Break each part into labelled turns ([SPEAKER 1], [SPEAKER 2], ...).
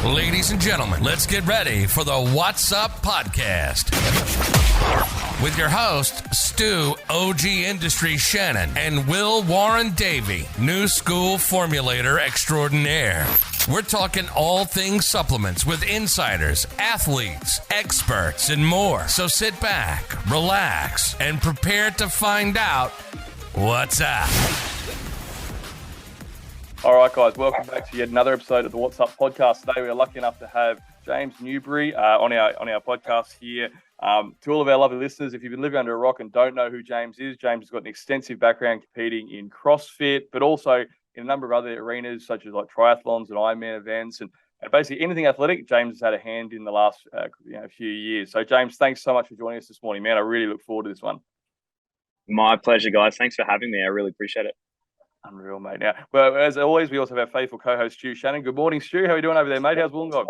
[SPEAKER 1] Ladies and gentlemen, let's get ready for the Wot Supp podcast. With your host, Stu, OG Industry Shannon, and Will warren-davey, new school formulator extraordinaire. We're talking all things supplements with insiders, athletes, experts, and more. So sit back, relax, and prepare to find out what's up.
[SPEAKER 2] All right, guys, welcome back to yet another episode of the Wot Supp podcast. Today, we are lucky enough to have James Newbury on our podcast here. To all of our lovely listeners, if you've been living under a rock and don't know who James is, James has got an extensive background competing in CrossFit, but also in a number of other arenas such as like triathlons and Ironman events and basically anything athletic. James has had a hand in the last few years. So, James, thanks so much for joining us this morning, man. I really look forward to this one.
[SPEAKER 3] My pleasure, guys. Thanks for having me. I really appreciate it.
[SPEAKER 2] Unreal, mate. Now, well, as always, we also have our faithful co-host, Stu Shannon. Good morning, Stu. How are you doing over there, mate? How's Wollongong?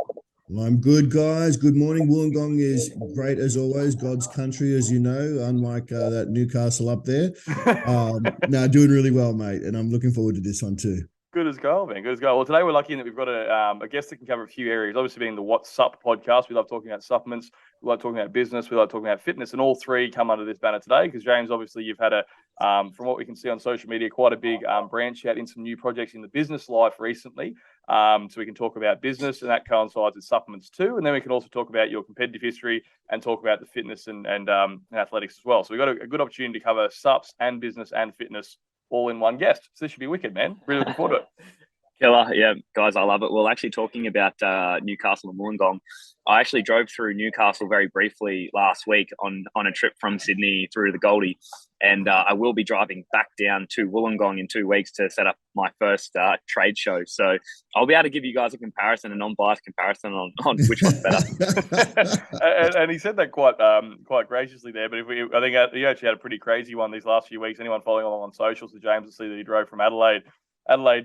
[SPEAKER 4] Well, I'm good, guys. Good morning. Wollongong is great as always. God's country, as you know, unlike that Newcastle up there. Doing really well, mate. And I'm looking forward to this one too.
[SPEAKER 2] Good as gold, man. Good as gold. Well, today we're lucky in that we've got a guest that can cover a few areas. Obviously, being the Wot Supp podcast, we love talking about supplements, we like talking about business, we like talking about fitness, and all three come under this banner today. Because James, obviously, you've had from what we can see on social media, quite a big branch out in some new projects in the business life recently. So we can talk about business, and that coincides with supplements too. And then we can also talk about your competitive history and talk about the fitness and athletics as well. So we've got a good opportunity to cover supps and business and fitness all in one guest. So this should be wicked, man. Really looking forward to it.
[SPEAKER 3] Killer. Yeah, guys, I love it. Well, actually talking about Newcastle and Wollongong, I actually drove through Newcastle very briefly last week on a trip from Sydney through the Goldie. And I will be driving back down to Wollongong in 2 weeks to set up my first trade show. So I'll be able to give you guys a comparison, a non-biased comparison on which one's better.
[SPEAKER 2] and he said that quite graciously there. But I think he actually had a pretty crazy one these last few weeks. Anyone following along on socials to James will see that he drove from Adelaide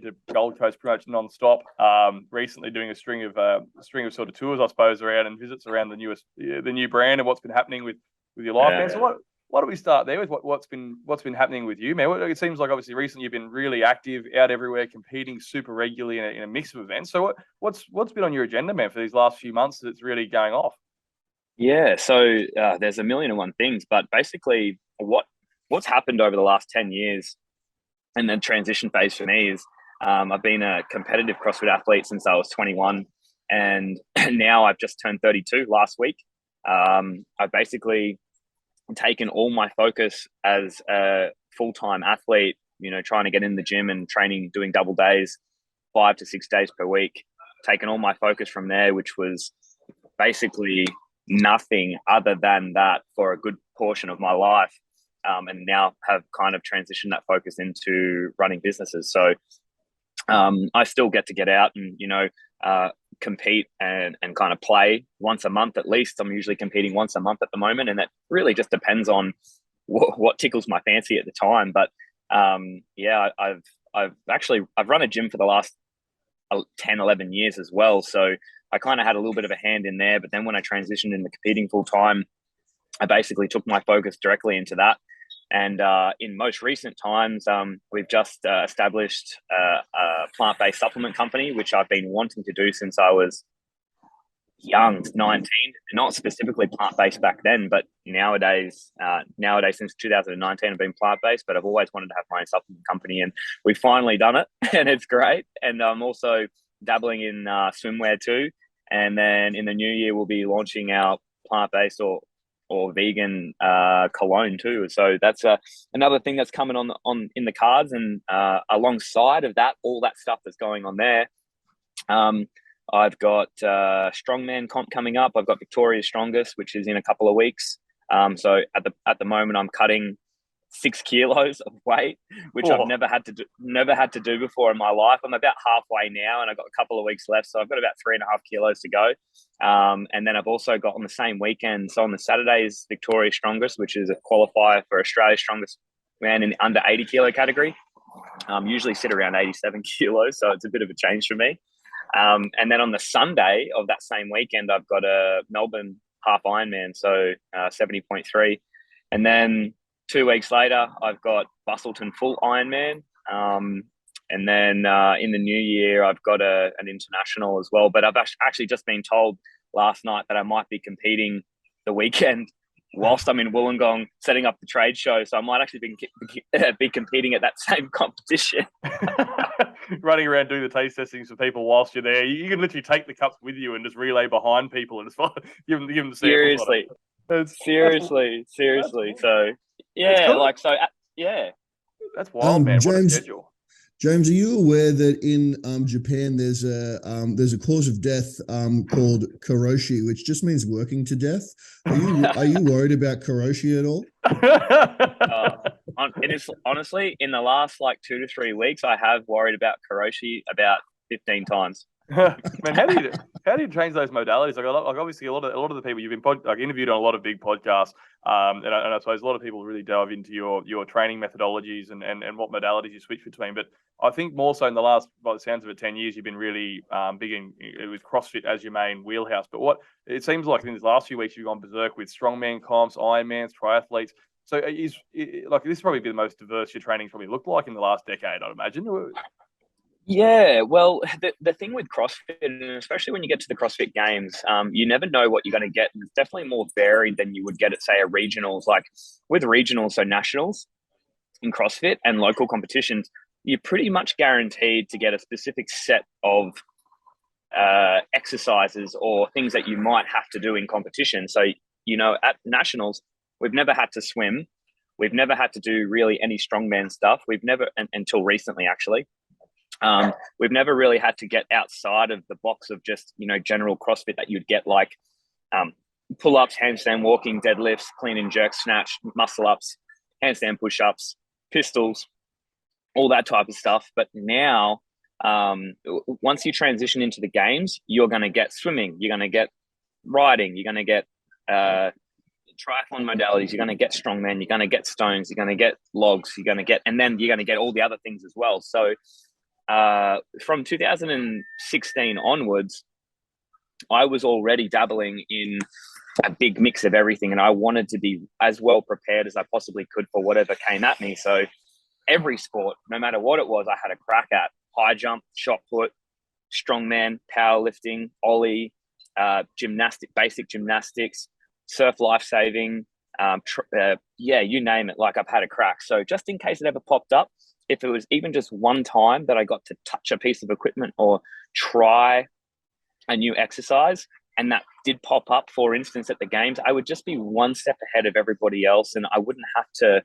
[SPEAKER 2] to Gold Coast pretty much non-stop. Recently doing a string of sort of tours, I suppose, around and visits around the new brand and what's been happening with your life, man. So why don't we start there with what's been happening with you, man? It seems like obviously recently you've been really active, out everywhere, competing super regularly in a mix of events. So what's been on your agenda, man, for these last few months that's really going off?
[SPEAKER 3] Yeah, so there's a million and one things, but basically what's happened over the last 10 years and the transition phase for me is I've been a competitive CrossFit athlete since I was 21, and now I've just turned 32 last week. I've basically taken all my focus as a full-time athlete, trying to get in the gym and training, doing double days, 5 to 6 days per week, taken all my focus from there, which was basically nothing other than that for a good portion of my life. And now have kind of transitioned that focus into running businesses. So I still get to get out and, compete and kind of play once a month at least. I'm usually competing once a month at the moment. And that really just depends on what tickles my fancy at the time. But I've run a gym for the last 10, 11 years as well. So I kind of had a little bit of a hand in there. But then when I transitioned into competing full time, I basically took my focus directly into that. And in most recent times, we've just established a plant-based supplement company, which I've been wanting to do since I was young, 19. Not specifically plant-based back then, but nowadays since 2019, I've been plant-based, but I've always wanted to have my own supplement company, and we've finally done it, and it's great. And I'm also dabbling in swimwear too. And then in the new year, we'll be launching our plant-based or vegan cologne too. So that's another thing that's coming on in the cards. And alongside of that, all that stuff that's going on there, I've got strongman comp coming up. I've got Victoria's Strongest, which is in a couple of weeks. So at the moment, I'm cutting 6 kilos of weight, which I've never had to do before in my life. I'm about halfway now, and I've got a couple of weeks left, so I've got about 3.5 kilos to go. And then I've also got on the same weekend, so on the Saturday is Victoria's Strongest, which is a qualifier for Australia's strongest man in the under 80 kilo category. Usually sit around 87 kilos, so it's a bit of a change for me. And then on the Sunday of that same weekend, I've got a Melbourne half Ironman, so 70.3. And then 2 weeks later, I've got Bustleton full Ironman. And then in the new year, I've got an international as well. But I've actually just been told last night that I might be competing the weekend whilst I'm in Wollongong setting up the trade show. So I might actually be competing at that same competition.
[SPEAKER 2] Running around doing the taste testings for people whilst you're there. You can literally take the cups with you and just relay behind people and just give them the
[SPEAKER 3] seriously. Seriously. So, yeah,
[SPEAKER 2] cool.
[SPEAKER 3] like, so, yeah.
[SPEAKER 2] That's wild, man. What a schedule.
[SPEAKER 4] James, are you aware that in Japan there's a cause of death called karoshi, which just means working to death? Are you worried about karoshi at all?
[SPEAKER 3] It is honestly in the last like 2 to 3 weeks, I have worried about karoshi about 15 times.
[SPEAKER 2] Man, how do you change those modalities? Like obviously a lot of the people you've been interviewed on a lot of big podcasts, and I suppose a lot of people really delve into your training methodologies and what modalities you switch between. But I think more so in the last, by the sounds of it, 10 years, you've been really big with CrossFit as your main wheelhouse. But what it seems like in these last few weeks, you've gone berserk with strongman comps, Ironmans, triathletes. So this is probably the most diverse your training's probably looked like in the last decade, I'd imagine.
[SPEAKER 3] Yeah, well, the thing with CrossFit, and especially when you get to the CrossFit Games, you never know what you're going to get. And it's definitely more varied than you would get at, say, a regionals. Like with regionals, so nationals in CrossFit and local competitions, you're pretty much guaranteed to get a specific set of exercises or things that you might have to do in competition. So, at nationals, we've never had to swim. We've never had to do really any strongman stuff. We've never, until recently, actually. We've never really had to get outside of the box of just, general CrossFit that you'd get, like pull-ups, handstand walking, deadlifts, clean and jerk, snatch, muscle-ups, handstand push-ups, pistols, all that type of stuff. But now, once you transition into the games, you're going to get swimming, you're going to get riding, you're going to get triathlon modalities, you're going to get strongman, you're going to get stones, you're going to get logs, and then you're going to get all the other things as well. So from 2016 onwards, I was already dabbling in a big mix of everything, and I wanted to be as well prepared as I possibly could for whatever came at me. So every sport, no matter what it was, I had a crack at: high jump, shot put, strongman, powerlifting, ollie, basic gymnastics, surf lifesaving, you name it. Like, I've had a crack. So just in case it ever popped up, if it was even just one time that I got to touch a piece of equipment or try a new exercise, and that did pop up, for instance, at the games, I would just be one step ahead of everybody else, and I wouldn't have to,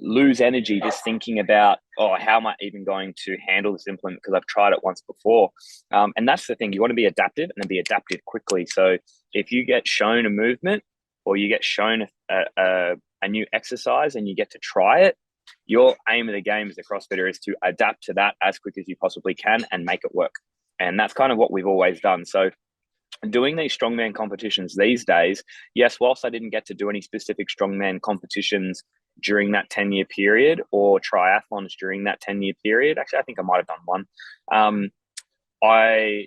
[SPEAKER 3] lose energy just thinking about, how am I even going to handle this implement, because I've tried it once before. And that's the thing. You want to be adaptive, and then be adaptive quickly. So if you get shown a movement, or you get shown a new exercise and you get to try it, your aim of the game as a CrossFitter is to adapt to that as quick as you possibly can and make it work. And that's kind of what we've always done. So doing these strongman competitions these days, yes, whilst I didn't get to do any specific strongman competitions during that 10-year period, or triathlons during that 10-year period, actually, I think I might have done one. I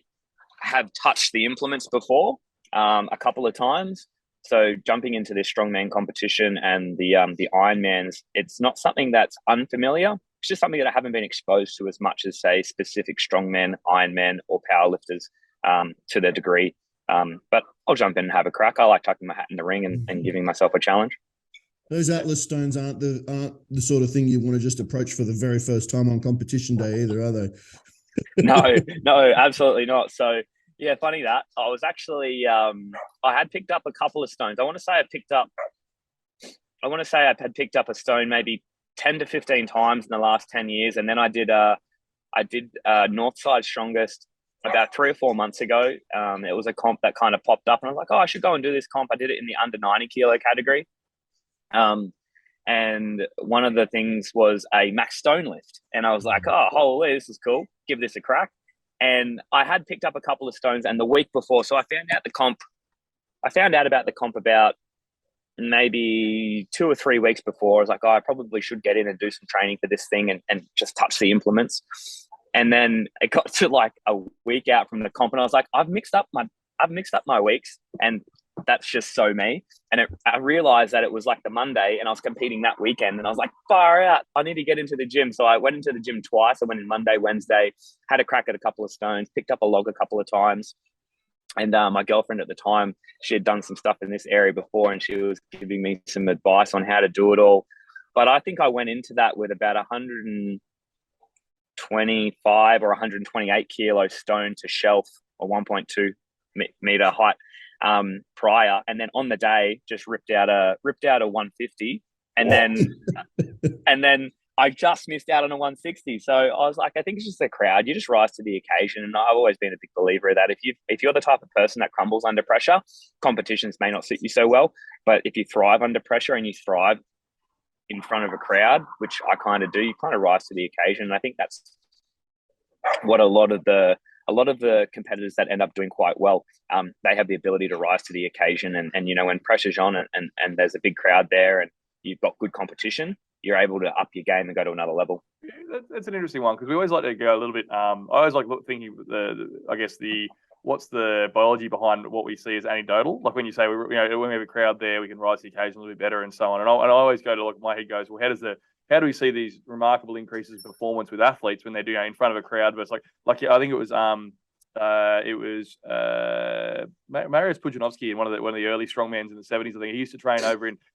[SPEAKER 3] have touched the implements before a couple of times. So jumping into this strongman competition and the Ironmans, it's not something that's unfamiliar. It's just something that I haven't been exposed to as much as, say, specific strongmen, Ironman, or powerlifters to their degree. But I'll jump in and have a crack. I like tucking my hat in the ring and giving myself a challenge.
[SPEAKER 4] Those Atlas stones aren't the sort of thing you want to just approach for the very first time on competition day either, are they?
[SPEAKER 3] No, absolutely not. So, yeah, funny that. I was actually, I had picked up a couple of stones. I want to say I had picked up a stone maybe 10 to 15 times in the last 10 years. And then I did Northside Strongest about 3 or 4 months ago. It was a comp that kind of popped up, and I was like, I should go and do this comp. I did it in the under 90 kilo category. And one of the things was a max stone lift. And I was like, holy, this is cool. Give this a crack. And I had picked up a couple of stones, and the week before, so I found out about the comp about maybe 2 or 3 weeks before. I was like, I probably should get in and do some training for this thing and just touch the implements. And then it got to like a week out from the comp, and I was like, I've mixed up my weeks, and that's just so me. And I realized that it was like the Monday and I was competing that weekend and I was like, far out, I need to get into the gym. So I went into the gym twice. I went in Monday, Wednesday, had a crack at a couple of stones, picked up a log a couple of times. And my girlfriend at the time, she had done some stuff in this area before and she was giving me some advice on how to do it all. But I think I went into that with about 125 or 128 kilo stone to shelf or 1.2 meter height prior, and then on the day just ripped out a 150, and then I just missed out on a 160. So I was like, I think it's just the crowd. You just rise to the occasion, and I've always been a big believer of that. If you're the type of person that crumbles under pressure, competitions may not suit you so well, but if you thrive under pressure and you thrive in front of a crowd, which I kind of do, you kind of rise to the occasion. And I think that's what a lot of the competitors that end up doing quite well, they have the ability to rise to the occasion. And you know, when pressure's on and there's a big crowd there and you've got good competition, you're able to up your game and go to another level.
[SPEAKER 2] Yeah, that's an interesting one, because we always like to go a little bit. I always like thinking what's the biology behind what we see as anecdotal. Like when you say, when we have a crowd there, we can rise to the occasion a little bit better and so on. And I always go to, like, my head goes, well, how do we see these remarkable increases in performance with athletes when they're doing in front of a crowd? But it's like I think it was Mariusz Pudzianowski, in one of the early strongmans in the 70s. I think he used to train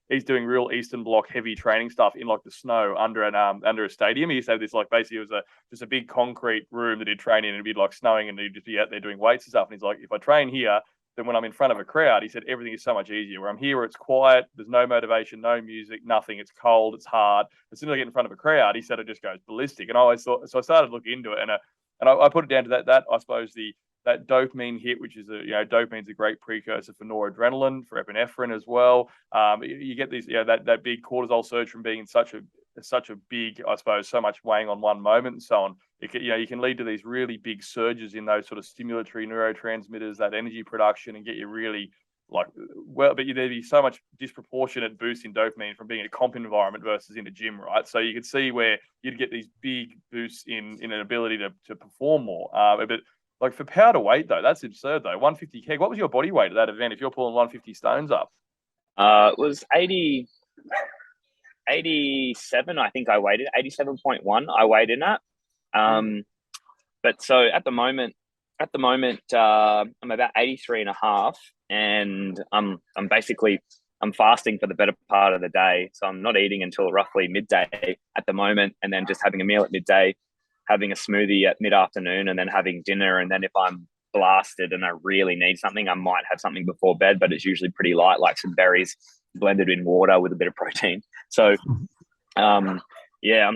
[SPEAKER 2] he's doing real Eastern Bloc heavy training stuff in like the snow under a stadium. He used to have this, like, basically it was just a big concrete room that he'd train in, and it'd be like snowing and he'd just be out there doing weights and stuff. And he's like, if I train here, then when I'm in front of a crowd, he said, everything is so much easier. Where I'm here, where it's quiet, there's no motivation, no music, nothing. It's cold, it's hard. As soon as I get in front of a crowd, he said it just goes ballistic. And I always thought, so I started looking into it, and I put it down to that I suppose that dopamine hit, which is dopamine's a great precursor for noradrenaline, for epinephrine as well. You get these, that big cortisol surge from being in such a big, I suppose, so much weighing on one moment and so on. You can lead to these really big surges in those sort of stimulatory neurotransmitters, that energy production, and get you really but there'd be so much disproportionate boost in dopamine from being in a comp environment versus in a gym, right? So you could see where you'd get these big boosts in an ability to perform more. But like for power to weight, though, that's absurd, though. 150 keg. What was your body weight at that event if you're pulling 150 stones up?
[SPEAKER 3] It was 87, I think I weighed it. 87.1 I weighed in at. But so at the moment, I'm about 83 and a half, and I'm fasting for the better part of the day. So I'm not eating until roughly midday at the moment, and then just having a meal at midday, having a smoothie at mid-afternoon, and then having dinner. And then if I'm blasted and I really need something, I might have something before bed, but it's usually pretty light, like some berries blended in water with a bit of protein. So, I'm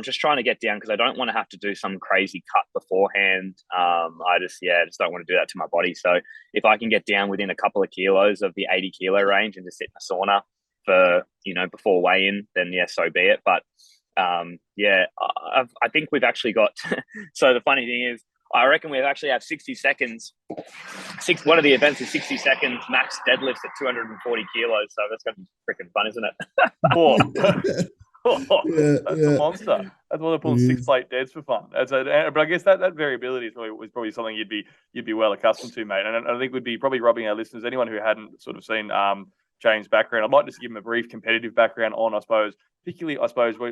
[SPEAKER 3] just trying to get down, because I don't want to have to do some crazy cut beforehand. I just don't want to do that to my body. So if I can get down within a couple of kilos of the 80 kilo range and just sit in a sauna for, before weigh-in, then so be it. But I think we've actually got, so the funny thing is, I reckon we actually have 60 seconds. One of the events is 60 seconds max deadlifts at 240 kilos. So that's going to be freaking fun, isn't it?
[SPEAKER 2] That's a monster. That's why they're pulling 6 plate deads for fun. But I guess that variability is probably something you'd be well accustomed to, mate. And I think would be probably rubbing our listeners, anyone who hadn't sort of seen James' background. I'd like to just give him a brief competitive background on, I suppose, particularly,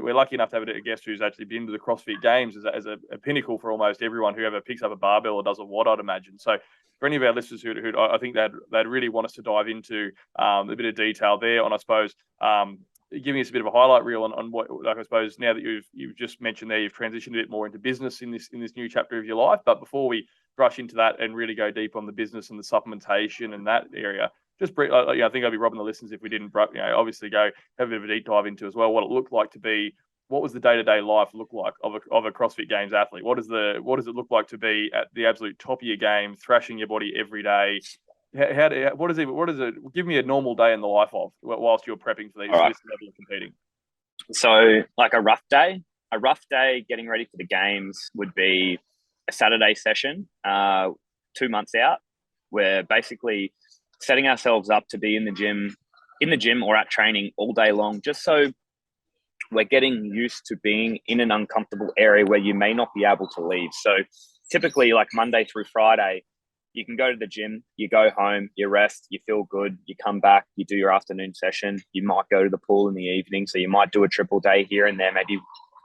[SPEAKER 2] we're lucky enough to have a guest who's actually been to the CrossFit Games as a pinnacle for almost everyone who ever picks up a barbell or does a WOD, I'd imagine. So for any of our listeners who I think they'd really want us to dive into a bit of detail there on, I suppose, giving us a bit of a highlight reel on what, like, I suppose, now that you've just mentioned there, you've transitioned a bit more into business in this new chapter of your life. But before we brush into that and really go deep on the business and the supplementation and that area, just brief, I think I'd be robbing the listeners if we didn't, obviously go have a bit of a deep dive into as well what it looked like to be. What was the day-to-day life look like of a CrossFit Games athlete? What does it look like to be at the absolute top of your game, thrashing your body every day? What is it? Give me a normal day in the life of whilst you're prepping for this level of competing.
[SPEAKER 3] So, like a rough day getting ready for the games would be a Saturday session, 2 months out. We're basically setting ourselves up to be in the gym or at training all day long, just so we're getting used to being in an uncomfortable area where you may not be able to leave. So typically, like Monday through Friday, you can go to the gym, you go home, you rest, you feel good, you come back, you do your afternoon session, you might go to the pool in the evening. So you might do a triple day here and there, maybe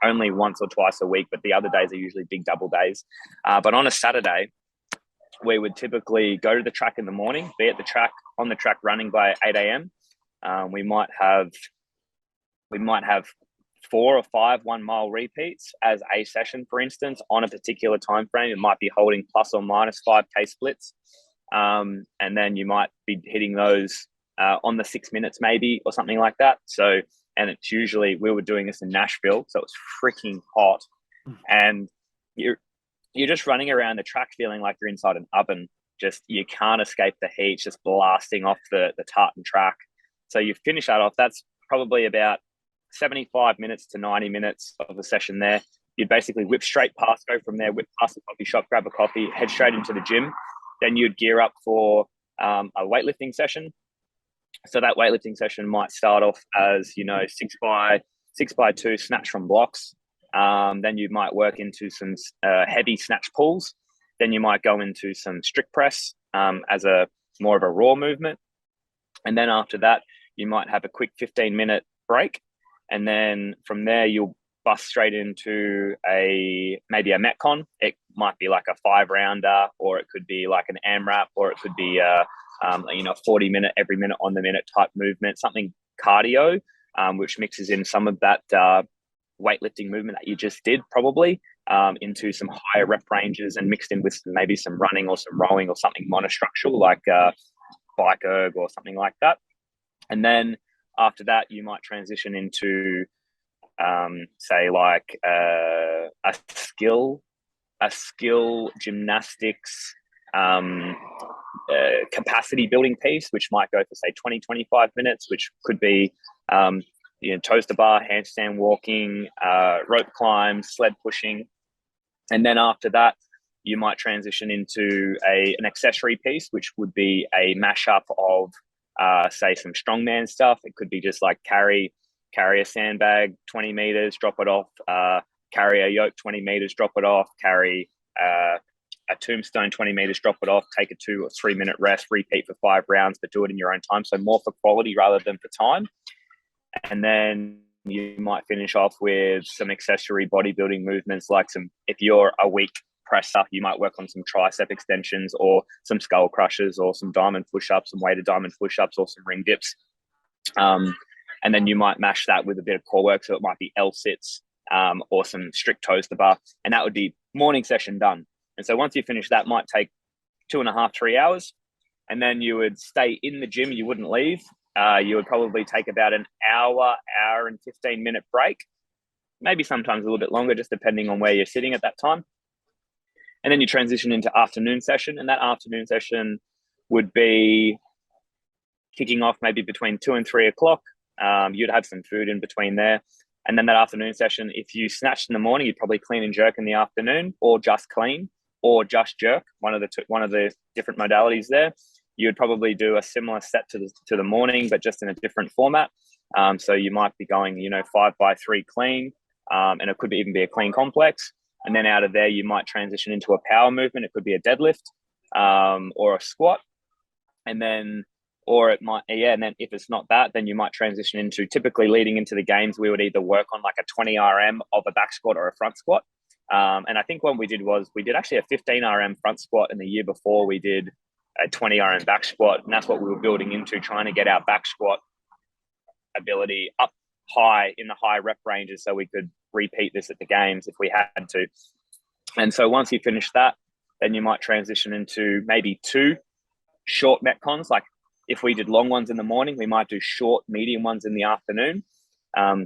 [SPEAKER 3] only once or twice a week, but the other days are usually big double days. But on a Saturday, we would typically go to the track in the morning, be at the track, on the track running by 8 a.m. We might have 4 or 5 1-mile repeats as a session, for instance, on a particular time frame. It might be holding plus or minus 5K splits. And then you might be hitting those on the 6 minutes maybe, or something like that. So, and it's usually, we were doing this in Nashville, so it was freaking hot. And you're just running around the track feeling like you're inside an oven. Just, you can't escape the heat, just blasting off the tartan track. So you finish that off. That's probably about 75 minutes to 90 minutes of the session there. You'd basically whip straight past, go from there, whip past the coffee shop, grab a coffee, head straight into the gym. Then you'd gear up for a weightlifting session. So that weightlifting session might start off as, 6x2 snatch from blocks. Then you might work into some heavy snatch pulls. Then you might go into some strict press as a more of a raw movement. And then after that, you might have a quick 15-minute break. And then from there, you'll bust straight into maybe a Metcon. It might be like a 5-rounder, or it could be like an AMRAP, or it could be 40-minute, every minute on the minute type movement, something cardio, which mixes in some of that weightlifting movement that you just did probably into some higher rep ranges, and mixed in with maybe some running or some rowing or something monostructural like bike erg or something like that. And then after that, you might transition into, say, like a skill gymnastics capacity building piece, which might go for, say, 20, 25 minutes, which could be, toes to bar, handstand walking, rope climb, sled pushing. And then after that, you might transition into an accessory piece, which would be a mashup of say some strongman stuff. It could be just like carry a sandbag 20 meters, drop it off, carry a yoke 20 meters, drop it off, carry a tombstone 20 meters, drop it off, take a 2 or 3 minute rest, repeat for 5 rounds, but do it in your own time. So more for quality rather than for time. And then you might finish off with some accessory bodybuilding movements, like if you're a weak presser, you might work on some tricep extensions or some skull crushers or some diamond push-ups, some weighted diamond push-ups, or some ring dips. And then you might mash that with a bit of core work. So it might be L-sits or some strict toes to bar. And that would be morning session done. And so once you finish that, might take 2.5, 3 hours. And then you would stay in the gym. You wouldn't leave. You would probably take about an hour and 15-minute break. Maybe sometimes a little bit longer, just depending on where you're sitting at that time. And then you transition into afternoon session. And that afternoon session would be kicking off maybe between 2 and 3 o'clock. You'd have some food in between there. And then that afternoon session, if you snatched in the morning, you'd probably clean and jerk in the afternoon, or just clean, or just jerk, one of the different modalities there. You'd probably do a similar set to the morning, but just in a different format. So you might be going, 5x3 clean, and it could even be a clean complex. And then out of there, you might transition into a power movement. It could be a deadlift or a squat. And then if it's not that, then you might transition into, typically leading into the games, we would either work on like a 20 RM of a back squat or a front squat. And I think what we did actually a 15 RM front squat, and the year before we did a 20 RM back squat. And that's what we were building into, trying to get our back squat ability up high in the high rep ranges so we could repeat this at the games if we had to. And so once you finish that, then you might transition into maybe 2 short metcons. Like if we did long ones in the morning, we might do short, medium ones in the afternoon.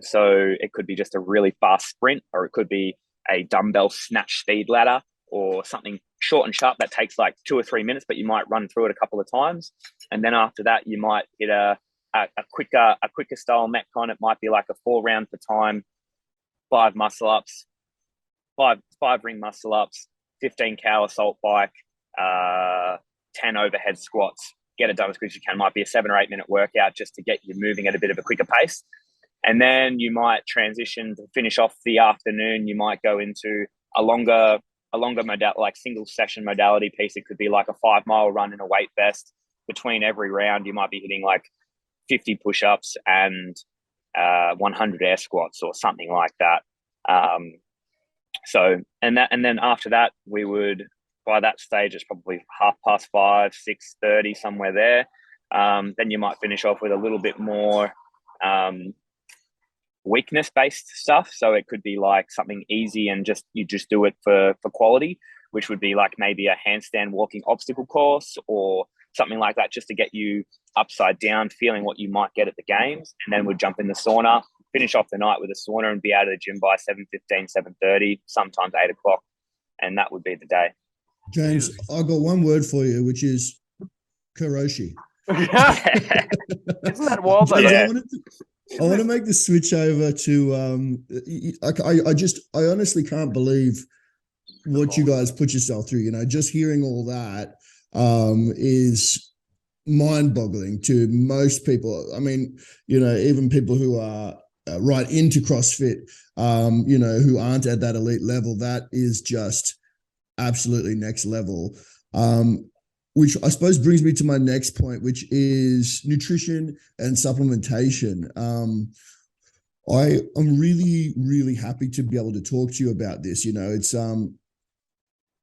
[SPEAKER 3] So it could be just a really fast sprint, or it could be a dumbbell snatch speed ladder, or something short and sharp that takes like 2 or 3 minutes, but you might run through it a couple of times. And then after that, you might hit a quicker style metcon. It might be like a 4 round per time, 5 muscle ups, 5 ring muscle ups, 15 cow assault bike, 10 overhead squats. Get it done as quick as you can. Might be a 7 or 8 minute workout just to get you moving at a bit of a quicker pace. And then you might transition to finish off the afternoon. You might go into a longer a longer like single session modality piece, it could be like a 5-mile run in a weight vest. Between every round, you might be hitting like 50 push-ups and 100 air squats or something like that. And then after that, we would, by that stage, it's probably 5:30, 6:30, somewhere there. Then you might finish off with a little bit more weakness-based stuff. So it could be like something easy and you just do it for quality, which would be like maybe a handstand walking obstacle course or something like that, just to get you upside down, feeling what you might get at the games. And then we'd jump in the sauna, finish off the night with a sauna, and be out of the gym by 7:15, 7:30, sometimes 8 o'clock. And that would be the day.
[SPEAKER 4] James, I got one word for you, which is karoshi.
[SPEAKER 2] Isn't that wild though?
[SPEAKER 3] Yeah.
[SPEAKER 4] I want to make the switch over to I honestly can't believe what you guys put yourself through. Just hearing all that is mind-boggling to most people. I mean, even people who are right into CrossFit, who aren't at that elite level, that is just absolutely next level. Which I suppose brings me to my next point, which is nutrition and supplementation. I'm really, really happy to be able to talk to you about this. It's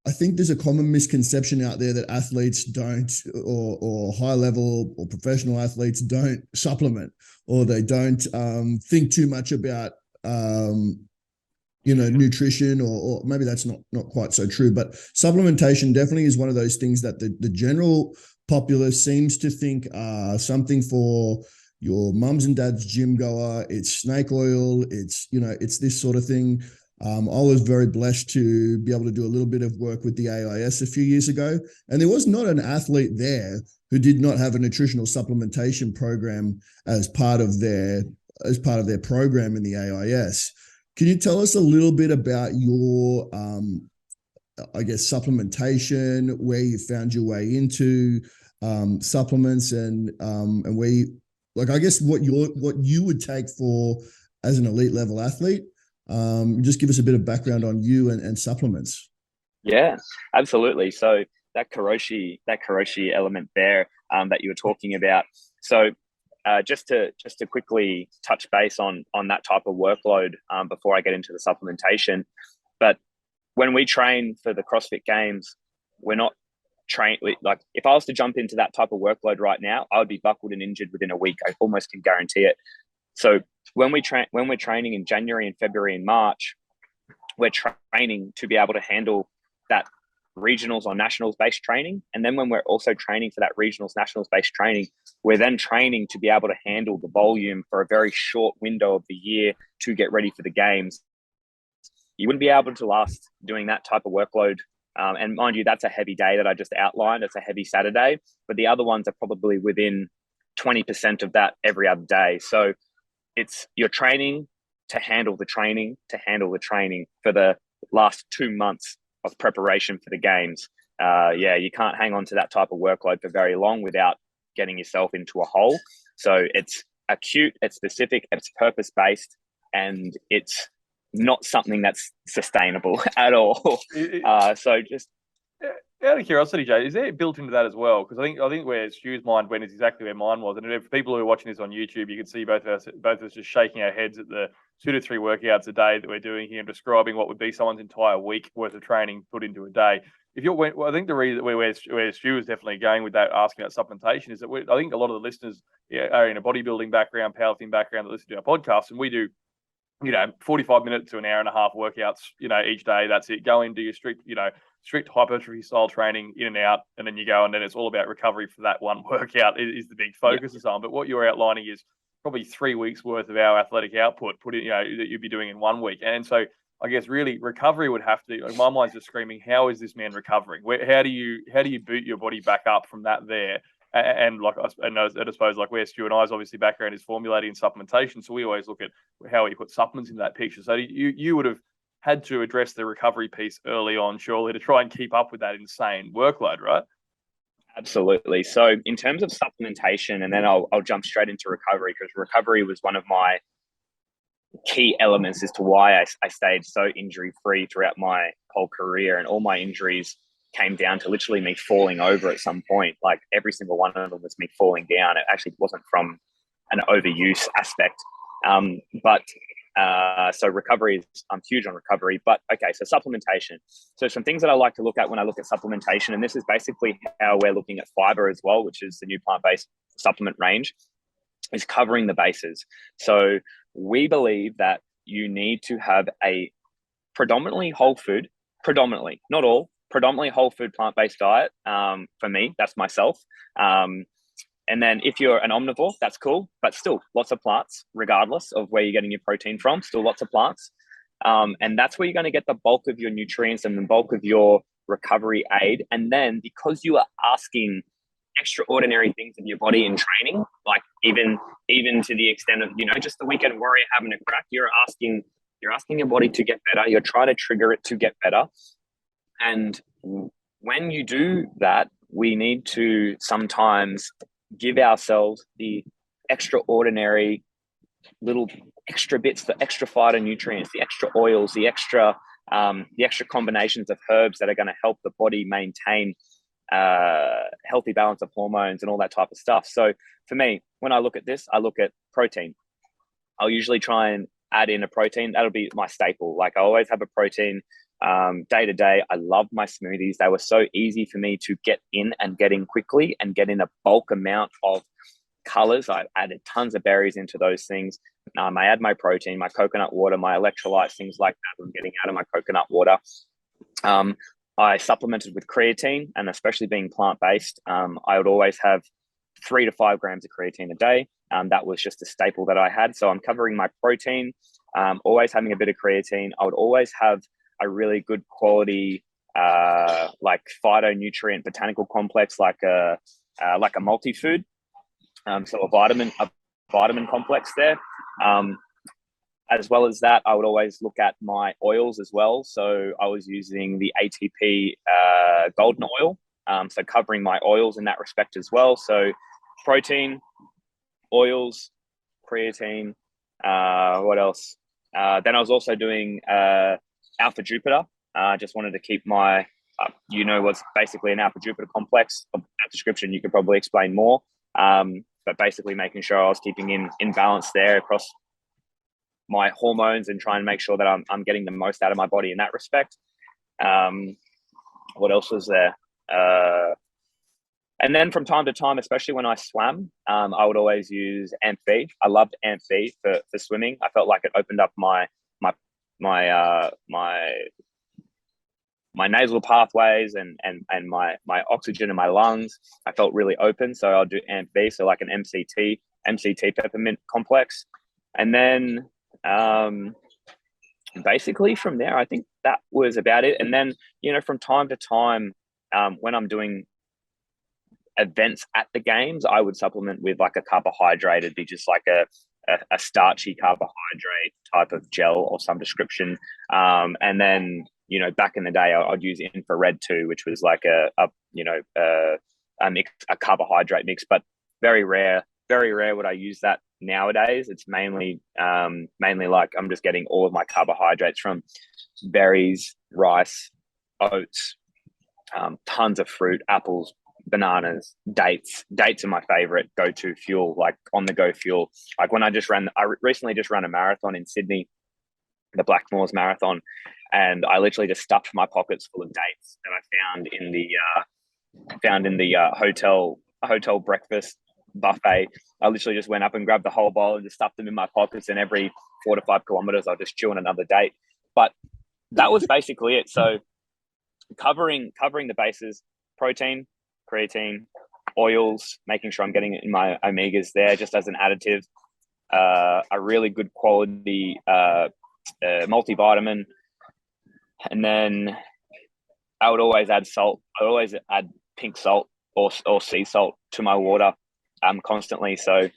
[SPEAKER 4] I think there's a common misconception out there that athletes don't, or high level or professional athletes don't supplement, or they don't think too much about nutrition, or maybe that's not quite so true, but supplementation definitely is one of those things that the general populace seems to think are something for your mums and dad's gym goer. It's snake oil. It's this sort of thing. I was very blessed to be able to do a little bit of work with the AIS a few years ago, and there was not an athlete there who did not have a nutritional supplementation program as part of their program in the AIS. Can you tell us a little bit about your, supplementation, where you found your way into supplements, and where you, what you would take for as an elite level athlete? Just give us a bit of background on you and supplements.
[SPEAKER 3] Yeah, absolutely. So that karoshi element there that you were talking about. So just to quickly touch base on that type of workload before I get into the supplementation. But when we train for the CrossFit Games, we're not trained. Like, if I was to jump into that type of workload right now, I would be buckled and injured within a week. I almost can guarantee it. So when we're training in January and February and March, we're training to be able to handle that regionals or nationals based training. And then when we're also training for that regionals, nationals based training, we're then training to be able to handle the volume for a very short window of the year to get ready for the games. You wouldn't be able to last doing that type of workload. And mind you, that's a heavy day that I just outlined. It's a heavy Saturday, but the other ones are probably within 20% of that every other day. So you're training to handle the training for the last 2 months of preparation for the games. You can't hang on to that type of workload for very long without getting yourself into a hole. So it's acute, it's specific, it's purpose-based, and it's not something that's sustainable at all. So just
[SPEAKER 2] out of curiosity, Jay, is there built into that as well? Because I think where Stu's mind went is exactly where mine was. And if people who are watching this on YouTube, you can see both of us just shaking our heads at the 2 to 3 workouts a day that we're doing here and describing what would be someone's entire week worth of training put into a day. I think the reason where Stu is definitely going with that, asking about supplementation, is that I think a lot of the listeners are in a bodybuilding background, powerlifting background, that listen to our podcast, and we do 45 minutes to an hour and a half workouts, each day. That's it. Go in, do your strict hypertrophy style training, in and out, and then you go, and then it's all about recovery for that one workout is the big focus and so on. But what you're outlining is probably 3 weeks worth of our athletic output put in, that you'd be doing in 1 week. And so I guess really recovery would have to, my mind's just screaming, how is this man recovering? How do you boot your body back up from that there? And I suppose like where Stu and I's obviously background is formulating and supplementation. So we always look at how you put supplements into that picture. So you would have had to address the recovery piece early on, surely, to try and keep up with that insane workload, right?
[SPEAKER 3] Absolutely. So in terms of supplementation, and then I'll jump straight into recovery, because recovery was one of my key elements as to why I stayed so injury free throughout my whole career. And all my injuries came down to literally me falling over at some point. Like every single one of them was me falling down. It actually wasn't from an overuse aspect. So recovery is, I'm huge on recovery. But okay, so supplementation. So some things that I like to look at when I look at supplementation, and this is basically how we're looking at fiber as well, which is the new plant-based supplement range, is covering the bases. So we believe that you need to have a predominantly whole food, not all, predominantly whole food plant-based diet. For me, that's myself. And then if you're an omnivore, that's cool, but still lots of plants, regardless of where you're getting your protein from, still lots of plants. And that's where you're going to get the bulk of your nutrients and the bulk of your recovery aid. And then because you are asking extraordinary things of your body in training, like even to the extent of, just the weekend warrior having a crack, you're asking your body to get better. You're trying to trigger it to get better. And when you do that, we need to sometimes give ourselves the extraordinary little extra bits, the extra phytonutrients, the extra oils, the extra combinations of herbs that are going to help the body maintain healthy balance of hormones and all that type of stuff. So for me, when I look at this, I look at protein. I'll usually try and add in a protein. That'll be my staple. Like I always have a protein day to day. I love my smoothies. They were so easy for me to get in and get in quickly and get in a bulk amount of colors. I added tons of berries into those things. I add my protein, my coconut water, my electrolytes, things like that I'm getting out of my coconut water. I supplemented with creatine, and especially being plant-based, I would always have 3 to 5 grams of creatine a day. That was just a staple that I had. So I'm covering my protein, always having a bit of creatine. I would always have a really good quality, like phytonutrient botanical complex, like a multi-food. So a vitamin complex there. As well as that, I would always look at my oils as well. So I was using the ATP golden oil. So covering my oils in that respect as well. So protein, oils, creatine, what else? Then I was also doing Alpha Jupiter. I just wanted to keep my, what's basically an Alpha Jupiter complex. That description you could probably explain more. But basically making sure I was keeping in balance there across my hormones and trying to make sure that I'm getting the most out of my body in that respect. What else was there? And then from time to time, especially when I swam, I would always use AmpV. I loved AmpV for swimming. I felt like it opened up my nasal pathways and my oxygen in my lungs. I felt really open. So I'll do AmpV, so like an MCT peppermint complex. And then basically from there, I think that was about it. And then, from time to time, when I'm doing events at the games, I would supplement with like a carbohydrate. It'd be just like a starchy carbohydrate type of gel or some description. And then, back in the day, I'd use infrared too, which was like a carbohydrate mix, but very rare would I use that nowadays. It's mainly like I'm just getting all of my carbohydrates from berries, rice, oats, tons of fruit, apples, bananas, dates. Dates are my favorite go-to fuel, like on-the-go fuel. Like when I recently just ran a marathon in Sydney, the Blackmores Marathon, and I literally just stuffed my pockets full of dates that I found in the hotel breakfast buffet. I literally just went up and grabbed the whole bowl and just stuffed them in my pockets, and every 4 to 5 kilometers I'll just chew on another date. But that was basically it. So covering the bases: protein, creatine, oils, making sure I'm getting it in my omegas there just as an additive, a really good quality multivitamin. And then I would always add salt. I would always add pink salt or sea salt to my water constantly. So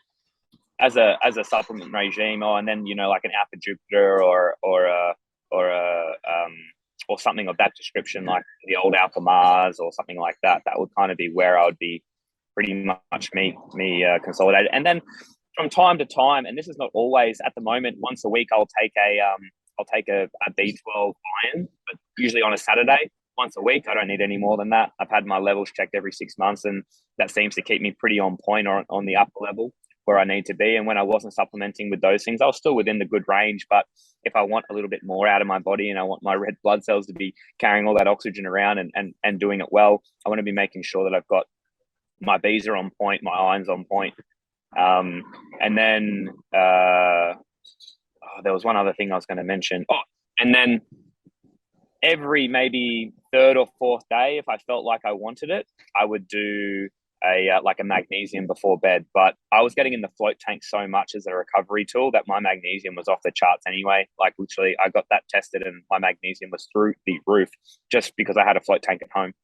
[SPEAKER 3] as a supplement regime, and then like an Alpha Jupiter or something of that description, like the old Alpha Mars or something like that. That would kind of be where I would be pretty much me consolidated. And then from time to time, and this is not always at the moment, once a week I'll take a B12 iron, but usually on a Saturday, once a week. I don't need any more than that. I've had my levels checked every 6 months, and that seems to keep me pretty on point or on the upper level where I need to be. And when I wasn't supplementing with those things, I was still within the good range. But if I want a little bit more out of my body and I want my red blood cells to be carrying all that oxygen around and doing it well, I want to be making sure that I've got my Bs are on point, my irons on point. And then there was one other thing I was going to mention. And then every maybe third or fourth day, if I felt like I wanted it, I would do a magnesium before bed. But I was getting in the float tank so much as a recovery tool that my magnesium was off the charts anyway. Like literally, I got that tested and my magnesium was through the roof just because I had a float tank at home.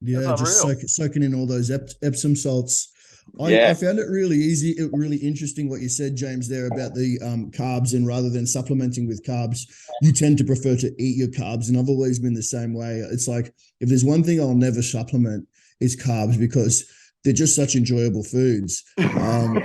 [SPEAKER 4] Yeah, just soaking in all those Epsom salts. I found it really interesting what you said, James, there about the carbs, and rather than supplementing with carbs, you tend to prefer to eat your carbs. And I've always been the same way. It's like, if there's one thing I'll never supplement, it's carbs, because they're just such enjoyable foods. And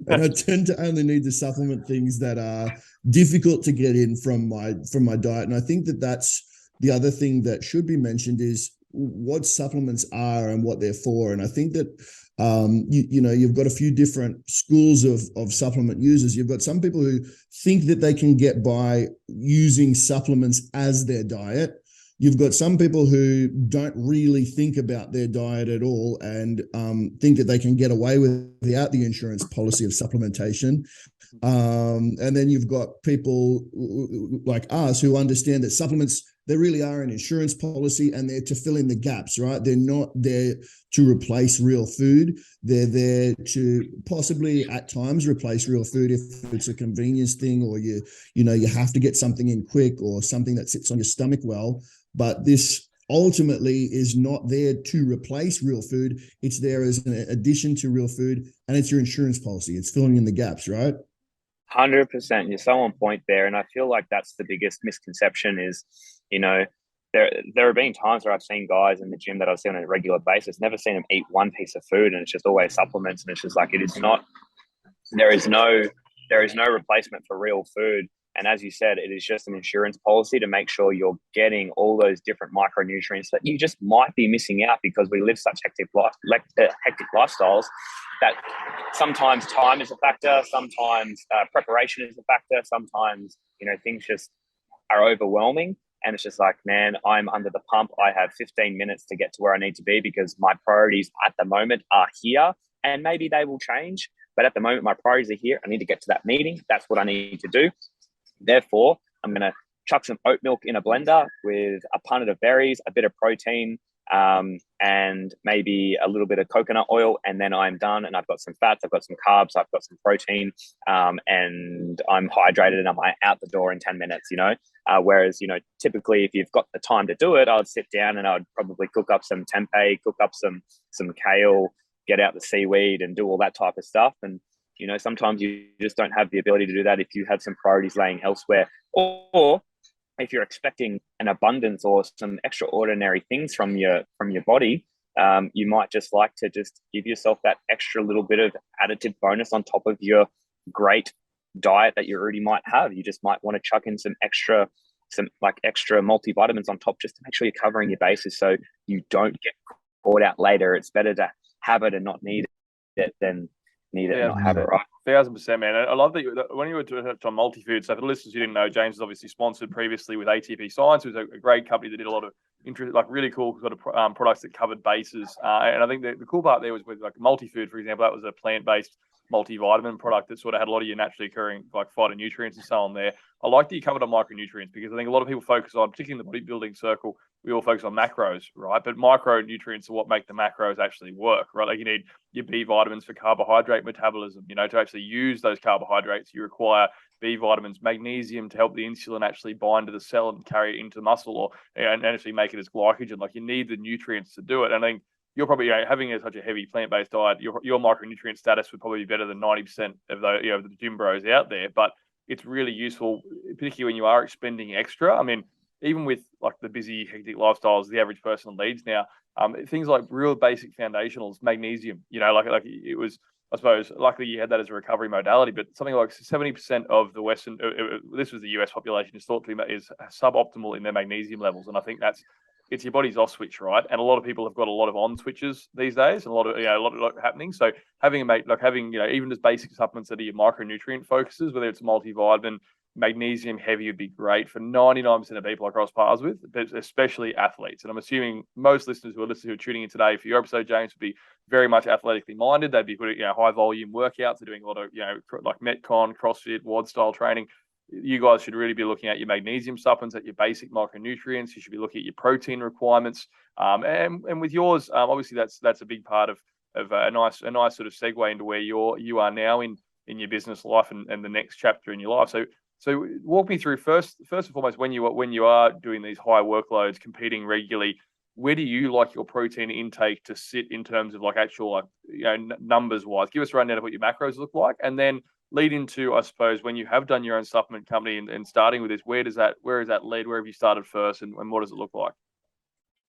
[SPEAKER 4] I tend to only need to supplement things that are difficult to get in from my diet. And I think that's the other thing that should be mentioned is what supplements are and what they're for. And I think that, you've got a few different schools of supplement users. You've got some people who think that they can get by using supplements as their diet. You've got some people who don't really think about their diet at all and think that they can get away without the insurance policy of supplementation. And then you've got people like us who understand that supplements, they really are an insurance policy, and they're to fill in the gaps, right? They're not there to replace real food. They're there to possibly at times replace real food if it's a convenience thing, or you have to get something in quick, or something that sits on your stomach well. But this ultimately is not there to replace real food. It's there as an addition to real food, and it's your insurance policy. It's filling in the gaps, right?
[SPEAKER 3] 100%. You're so on point there. And I feel like that's the biggest misconception is, there have been times where I've seen guys in the gym that I've seen on a regular basis, never seen them eat one piece of food, and it's just always supplements. And it's just like, there is no replacement for real food. And as you said, it is just an insurance policy to make sure you're getting all those different micronutrients that you just might be missing out, because we live such hectic lifestyles that sometimes time is a factor, sometimes preparation is a factor, sometimes, things just are overwhelming. And it's just like, man, I'm under the pump. I have 15 minutes to get to where I need to be because my priorities at the moment are here, and maybe they will change. But at the moment, my priorities are here. I need to get to that meeting. That's what I need to do. Therefore, I'm going to chuck some oat milk in a blender with a punnet of berries, a bit of protein, and maybe a little bit of coconut oil. And then I'm done. And I've got some fats, I've got some carbs, I've got some protein, and I'm hydrated, and I'm out the door in 10 minutes, whereas, typically if you've got the time to do it, I'd sit down and I'd probably cook up some tempeh, cook up some kale, get out the seaweed and do all that type of stuff. And sometimes you just don't have the ability to do that if you have some priorities laying elsewhere, or if you're expecting an abundance or some extraordinary things from your body. You might just like to just give yourself that extra little bit of additive bonus on top of your great diet that you already might have. You just might want to chuck in some extra multivitamins on top, just to make sure you're covering your bases so you don't get caught out later. It's better to have it and not need it than need it and not have it, right?
[SPEAKER 2] 1,000%, man. I love that when you were on multi-food. So for the listeners who didn't know, James is obviously sponsored previously with ATP Science, who's a great company that did a lot of really cool sort of products that covered bases. And I think the cool part there was with like multi-food, for example, that was a plant-based multivitamin product that sort of had a lot of your naturally occurring like phytonutrients and so on there. I like that you covered on micronutrients, because I think a lot of people focus on, particularly in the bodybuilding circle, we all focus on macros, right? But micronutrients are what make the macros actually work, right? Like you need your B vitamins for carbohydrate metabolism. To actually use those carbohydrates, you require B vitamins, magnesium to help the insulin actually bind to the cell and carry it into muscle, and actually make it as glycogen. Like you need the nutrients to do it. And I think you're probably having such a heavy plant-based diet, your micronutrient status would probably be better than 90% of the gym bros out there. But it's really useful, particularly when you are expending extra. I mean, even with like the busy, hectic lifestyles the average person leads now, things like real basic foundationals, magnesium, like it was I suppose, luckily you had that as a recovery modality, but something like 70% of the Western, this was the US population, is thought to be is suboptimal in their magnesium levels. And I think it's your body's off switch, right? And a lot of people have got a lot of on switches these days, and a lot happening. So having even just basic supplements that are your micronutrient focuses, whether it's multivitamin, magnesium heavy would be great for 99% of people I cross paths with, but especially athletes. And I'm assuming most listeners who are tuning in today for your episode, James, would be very much athletically minded. They'd be good at high volume workouts. They're doing a lot of like Metcon, CrossFit, WOD style training. You guys should really be looking at your magnesium supplements, at your basic micronutrients. You should be looking at your protein requirements. And with yours, obviously that's a big part of a nice sort of segue into where you are now in your business life and the next chapter in your life. So walk me through first and foremost, when you are doing these high workloads, competing regularly, where do you like your protein intake to sit in terms of like actual numbers wise? Give us a rundown of what your macros look like, and then lead into, I suppose, when you have done your own supplement company and starting with this, where is that led? Where have you started first, and what does it look like?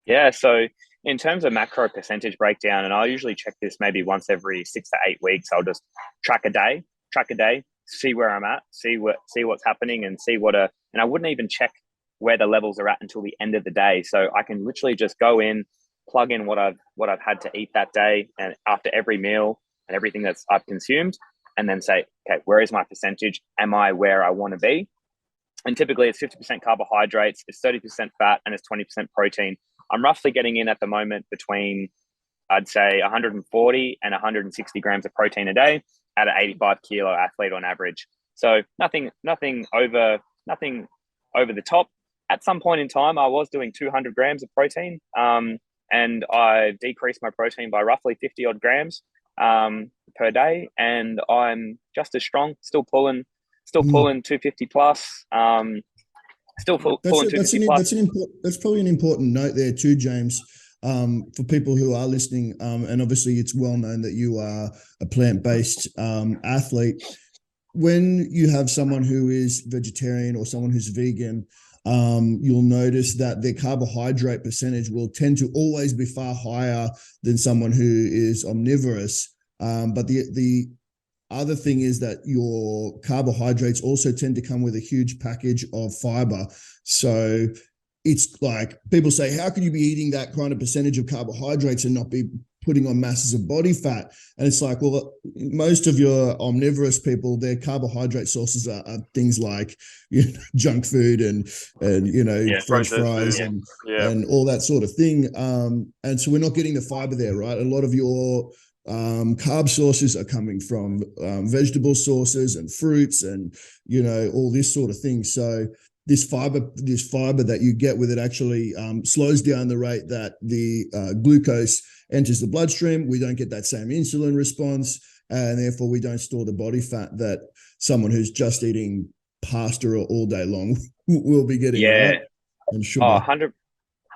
[SPEAKER 3] Yeah, so in terms of macro percentage breakdown, and I'll usually check this maybe once every 6 to 8 weeks. I'll just track a day, see where I'm at, see what's happening, and and I wouldn't even check where the levels are at until the end of the day. So I can literally just go in, plug in what I've had to eat that day, and after every meal and everything that's I've consumed, and then say, okay, where is my percentage? Am I where I want to be? And typically it's 50% carbohydrates, it's 30% fat, and it's 20% protein. I'm roughly getting in at the moment between, I'd say, 140 and 160 grams of protein a day at an 85 kilo athlete on average. So nothing over the top. At some point in time, I was doing 200 grams of protein, and I decreased my protein by roughly 50 odd grams per day, and I'm just as strong, still pulling 250 plus, pulling 250 plus.
[SPEAKER 4] That's probably an important note there too, James, for people who are listening. And obviously it's well known that you are a plant-based athlete. When you have someone who is vegetarian or someone who's vegan, you'll notice that their carbohydrate percentage will tend to always be far higher than someone who is omnivorous. But the other thing is that your carbohydrates also tend to come with a huge package of fiber. So it's like people say, how can you be eating that kind of percentage of carbohydrates and not be putting on masses of body fat? And it's like, well, most of your omnivorous people, their carbohydrate sources are things like junk food and French fries and all that sort of thing. And so we're not getting the fiber there, right? A lot of your carb sources are coming from vegetable sources and fruits and all this sort of thing. So this fiber that you get with it actually slows down the rate that the glucose enters the bloodstream. We don't get that same insulin response, and therefore we don't store the body fat that someone who's just eating pasta all day long will be getting. Right? And sugar.
[SPEAKER 3] 100%.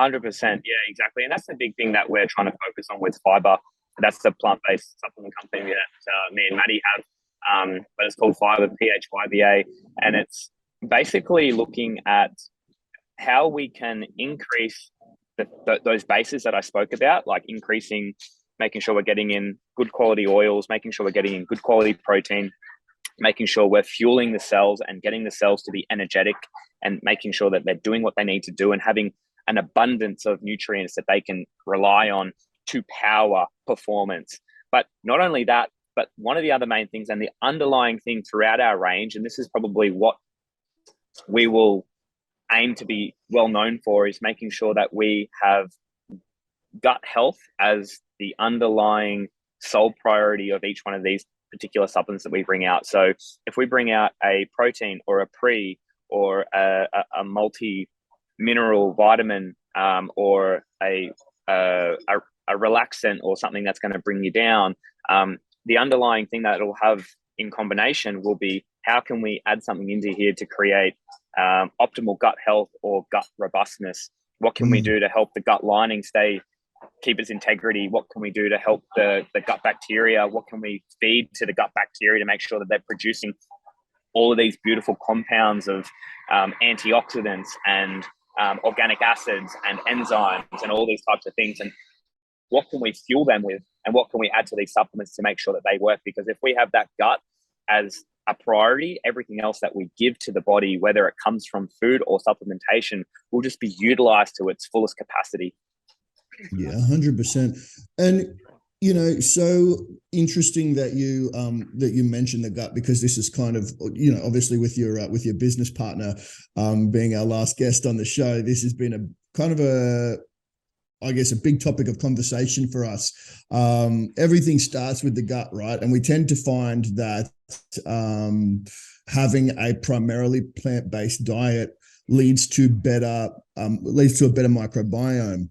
[SPEAKER 3] Yeah, exactly. And that's the big thing that we're trying to focus on with fiber. That's the plant-based supplement company that me and Maddie have, but it's called Fiber, PHYBA, and it's basically looking at how we can increase those bases that I spoke about, like making sure we're getting in good quality oils, making sure we're getting in good quality protein, making sure we're fueling the cells and getting the cells to be energetic, and making sure that they're doing what they need to do and having an abundance of nutrients that they can rely on to power performance. But not only that, but one of the other main things and the underlying thing throughout our range, and this is probably what we will aim to be well known for, is making sure that we have gut health as the underlying sole priority of each one of these particular supplements that we bring out. So if we bring out a protein or a pre or a multi-mineral vitamin or a relaxant or something that's going to bring you down, the underlying thing that it'll have in combination will be, how can we add something into here to create optimal gut health or gut robustness? What can we do to help the gut lining keep its integrity? What can we do to help the gut bacteria? What can we feed to the gut bacteria to make sure that they're producing all of these beautiful compounds of antioxidants and organic acids and enzymes and all these types of things? And what can we fuel them with and what can we add to these supplements to make sure that they work? Because if we have that gut as a priority, everything else that we give to the body, whether it comes from food or supplementation, will just be utilized to its fullest capacity.
[SPEAKER 4] Yeah, 100%. And so interesting that you mentioned the gut, because this is kind of, obviously with your business partner being our last guest on the show, this has been a kind of I guess a big topic of conversation for us. Everything starts with the gut, right? And we tend to find that having a primarily plant-based diet leads to a better microbiome.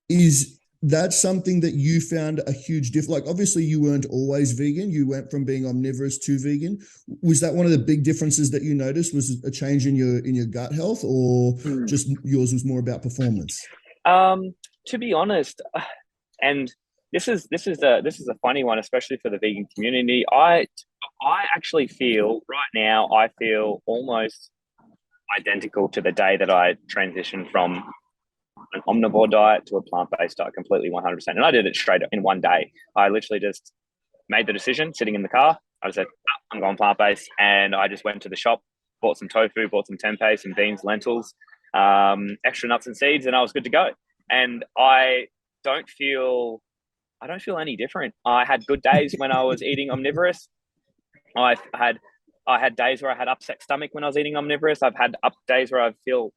[SPEAKER 4] Is that something that you found a huge difference? Like, obviously you weren't always vegan. You went from being omnivorous to vegan. Was that one of the big differences that you noticed? Was a change in your gut health, or just yours was more about performance?
[SPEAKER 3] To be honest, and this is a funny one, especially for the vegan community. I actually feel right now, I feel almost identical to the day that I transitioned from an omnivore diet to a plant-based diet, completely 100%. And I did it straight in one day. I literally just made the decision sitting in the car. I said, I'm going plant-based. And I just went to the shop, bought some tofu, bought some tempeh, some beans, lentils, extra nuts and seeds, and I was good to go. And I don't feel any different. I had good days when I was eating omnivorous. I had days where I had upset stomach when I was eating omnivorous. I've had days where I feel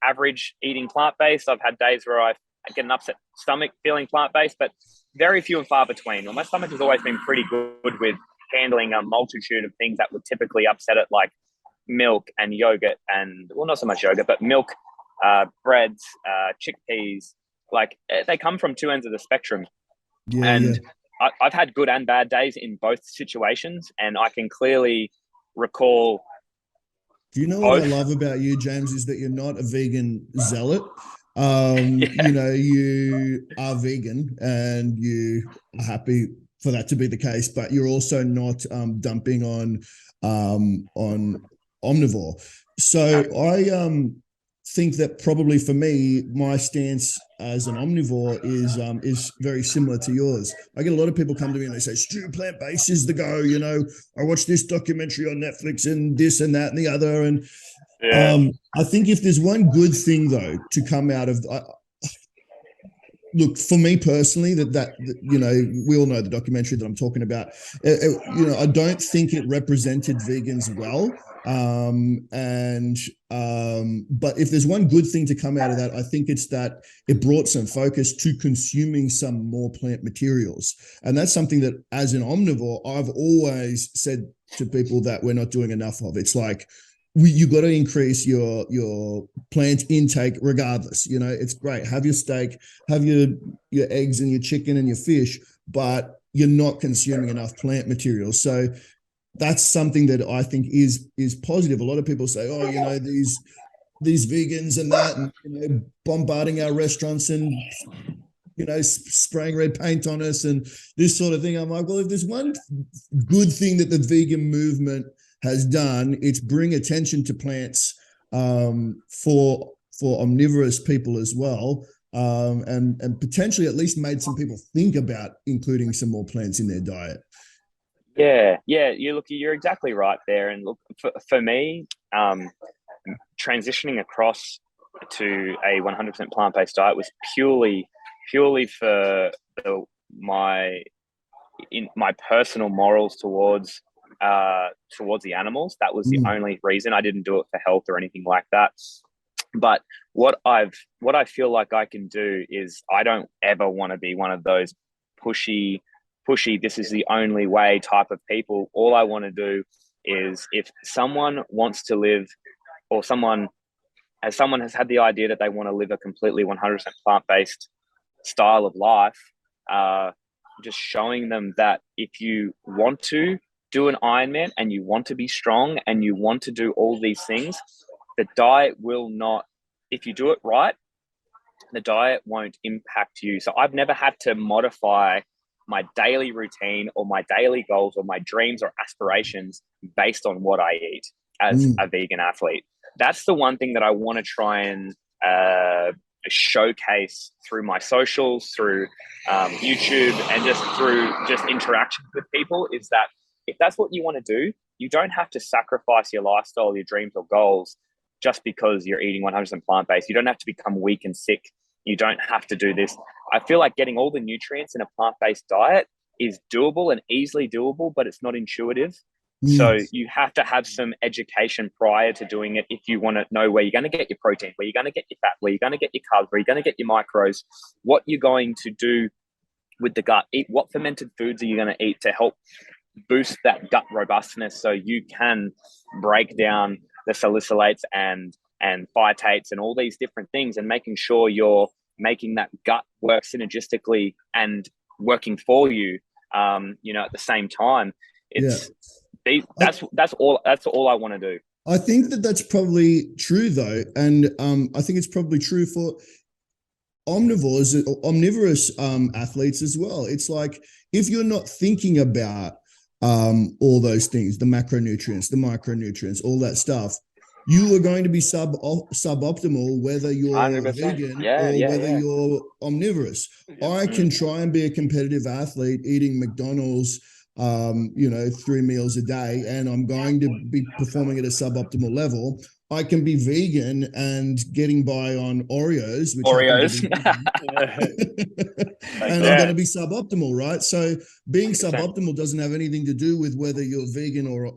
[SPEAKER 3] average eating plant-based. I've had days where I get an upset stomach feeling plant-based, but very few and far between. Well, my stomach has always been pretty good with handling a multitude of things that would typically upset it, like milk and yogurt, and well, not so much yogurt, but milk, breads, chickpeas. Like, they come from two ends of the spectrum. I've had good and bad days in both situations, and I can clearly recall.
[SPEAKER 4] Do you know what I love about you, James, is that you're not a vegan zealot. You are vegan and you are happy for that to be the case, but you're also not dumping on omnivore. So I think that probably for me, my stance as an omnivore is very similar to yours. I get a lot of people come to me and they say, Stu, plant-based is the go. I watched this documentary on Netflix and this and that and the other. And I think if there's one good thing, though, to come out of look, for me personally, that we all know the documentary that I'm talking about. I don't think it represented vegans well. But if there's one good thing to come out of that, I think it's that it brought some focus to consuming some more plant materials. And that's something that, as an omnivore, I've always said to people that we're not doing enough of. It's like, you got to increase your plant intake regardless. It's great. Have your steak, have your eggs and your chicken and your fish, but you're not consuming enough plant materials. So that's something that I think is positive. A lot of people say, these vegans and that, and bombarding our restaurants and spraying red paint on us and this sort of thing. I'm like, well, if there's one good thing that the vegan movement has done, it's bring attention to plants for omnivorous people as well, and potentially at least made some people think about including some more plants in their diet.
[SPEAKER 3] Yeah. You're exactly right there. And look, for me, transitioning across to a 100% plant-based diet was purely for my personal morals towards the animals. That was the only reason. I didn't do it for health or anything like that. But what I feel like I can do is, I don't ever want to be one of those pushy, this is the only way type of people. All I want to do is, if someone wants to live, or someone has had the idea that they want to live a completely 100% plant-based style of life, just showing them that if you want to do an Ironman and you want to be strong and you want to do all these things, the diet will not, if you do it right, the diet won't impact you. So I've never had to modify my daily routine or my daily goals or my dreams or aspirations based on what I eat as a vegan athlete. That's the one thing that I want to try and showcase through my socials, through YouTube, and just through just interactions with people is that if that's what you want to do, you don't have to sacrifice your lifestyle, your dreams or goals just because you're eating 100% plant-based. You don't have to become weak and sick. You don't have to do this. I feel like getting all the nutrients in a plant-based diet is doable and easily doable, but it's not intuitive. So you have to have some education prior to doing it if you want to know where you're going to get your protein, where you're going to get your fat, where you're going to get your carbs, where you're going to get your micros, what you're going to do with the gut, eat what fermented foods are you going to eat to help boost that gut robustness so you can break down the salicylates and phytates and all these different things, and making sure you're making that gut work synergistically and working for you, at the same time. That's all I want to do.
[SPEAKER 4] I think that's probably true though. And I think it's probably true for omnivorous athletes as well. It's like, if you're not thinking about all those things, the macronutrients, the micronutrients, all that stuff, you are going to be suboptimal, whether you're
[SPEAKER 3] 100%.
[SPEAKER 4] vegan or whether you're omnivorous. I can try and be a competitive athlete eating McDonald's 3 meals a day, and I'm going to be performing at a suboptimal level. I can be vegan and getting by on Oreos, and I'm going to be suboptimal, right? So being
[SPEAKER 3] 100%.
[SPEAKER 4] Suboptimal doesn't have anything to do with whether you're vegan or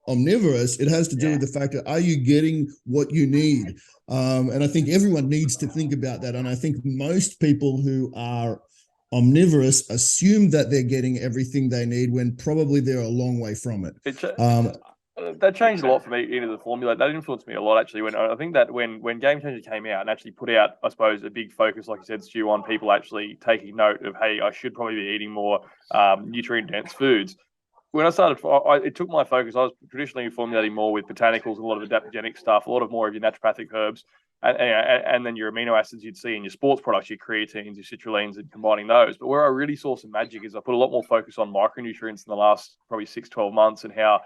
[SPEAKER 4] omnivorous. It has to do with the fact that, are you getting what you need? And I think everyone needs to think about that. And I think most people who are omnivorous assume that they're getting everything they need when probably they're a long way from it.
[SPEAKER 2] That changed a lot for me into the formula. That influenced me a lot, actually. When Game Changer came out and actually put out, I suppose, a big focus, like you said, Stu, on people actually taking note of, hey, I should probably be eating more nutrient-dense foods. When I started, it took my focus. I was traditionally formulating more with botanicals, a lot of adaptogenic stuff, a lot of more of your naturopathic herbs, and then your amino acids you'd see in your sports products, your creatines, your citrulines, and combining those. But where I really saw some magic is I put a lot more focus on micronutrients in the last probably 6-12 months, and how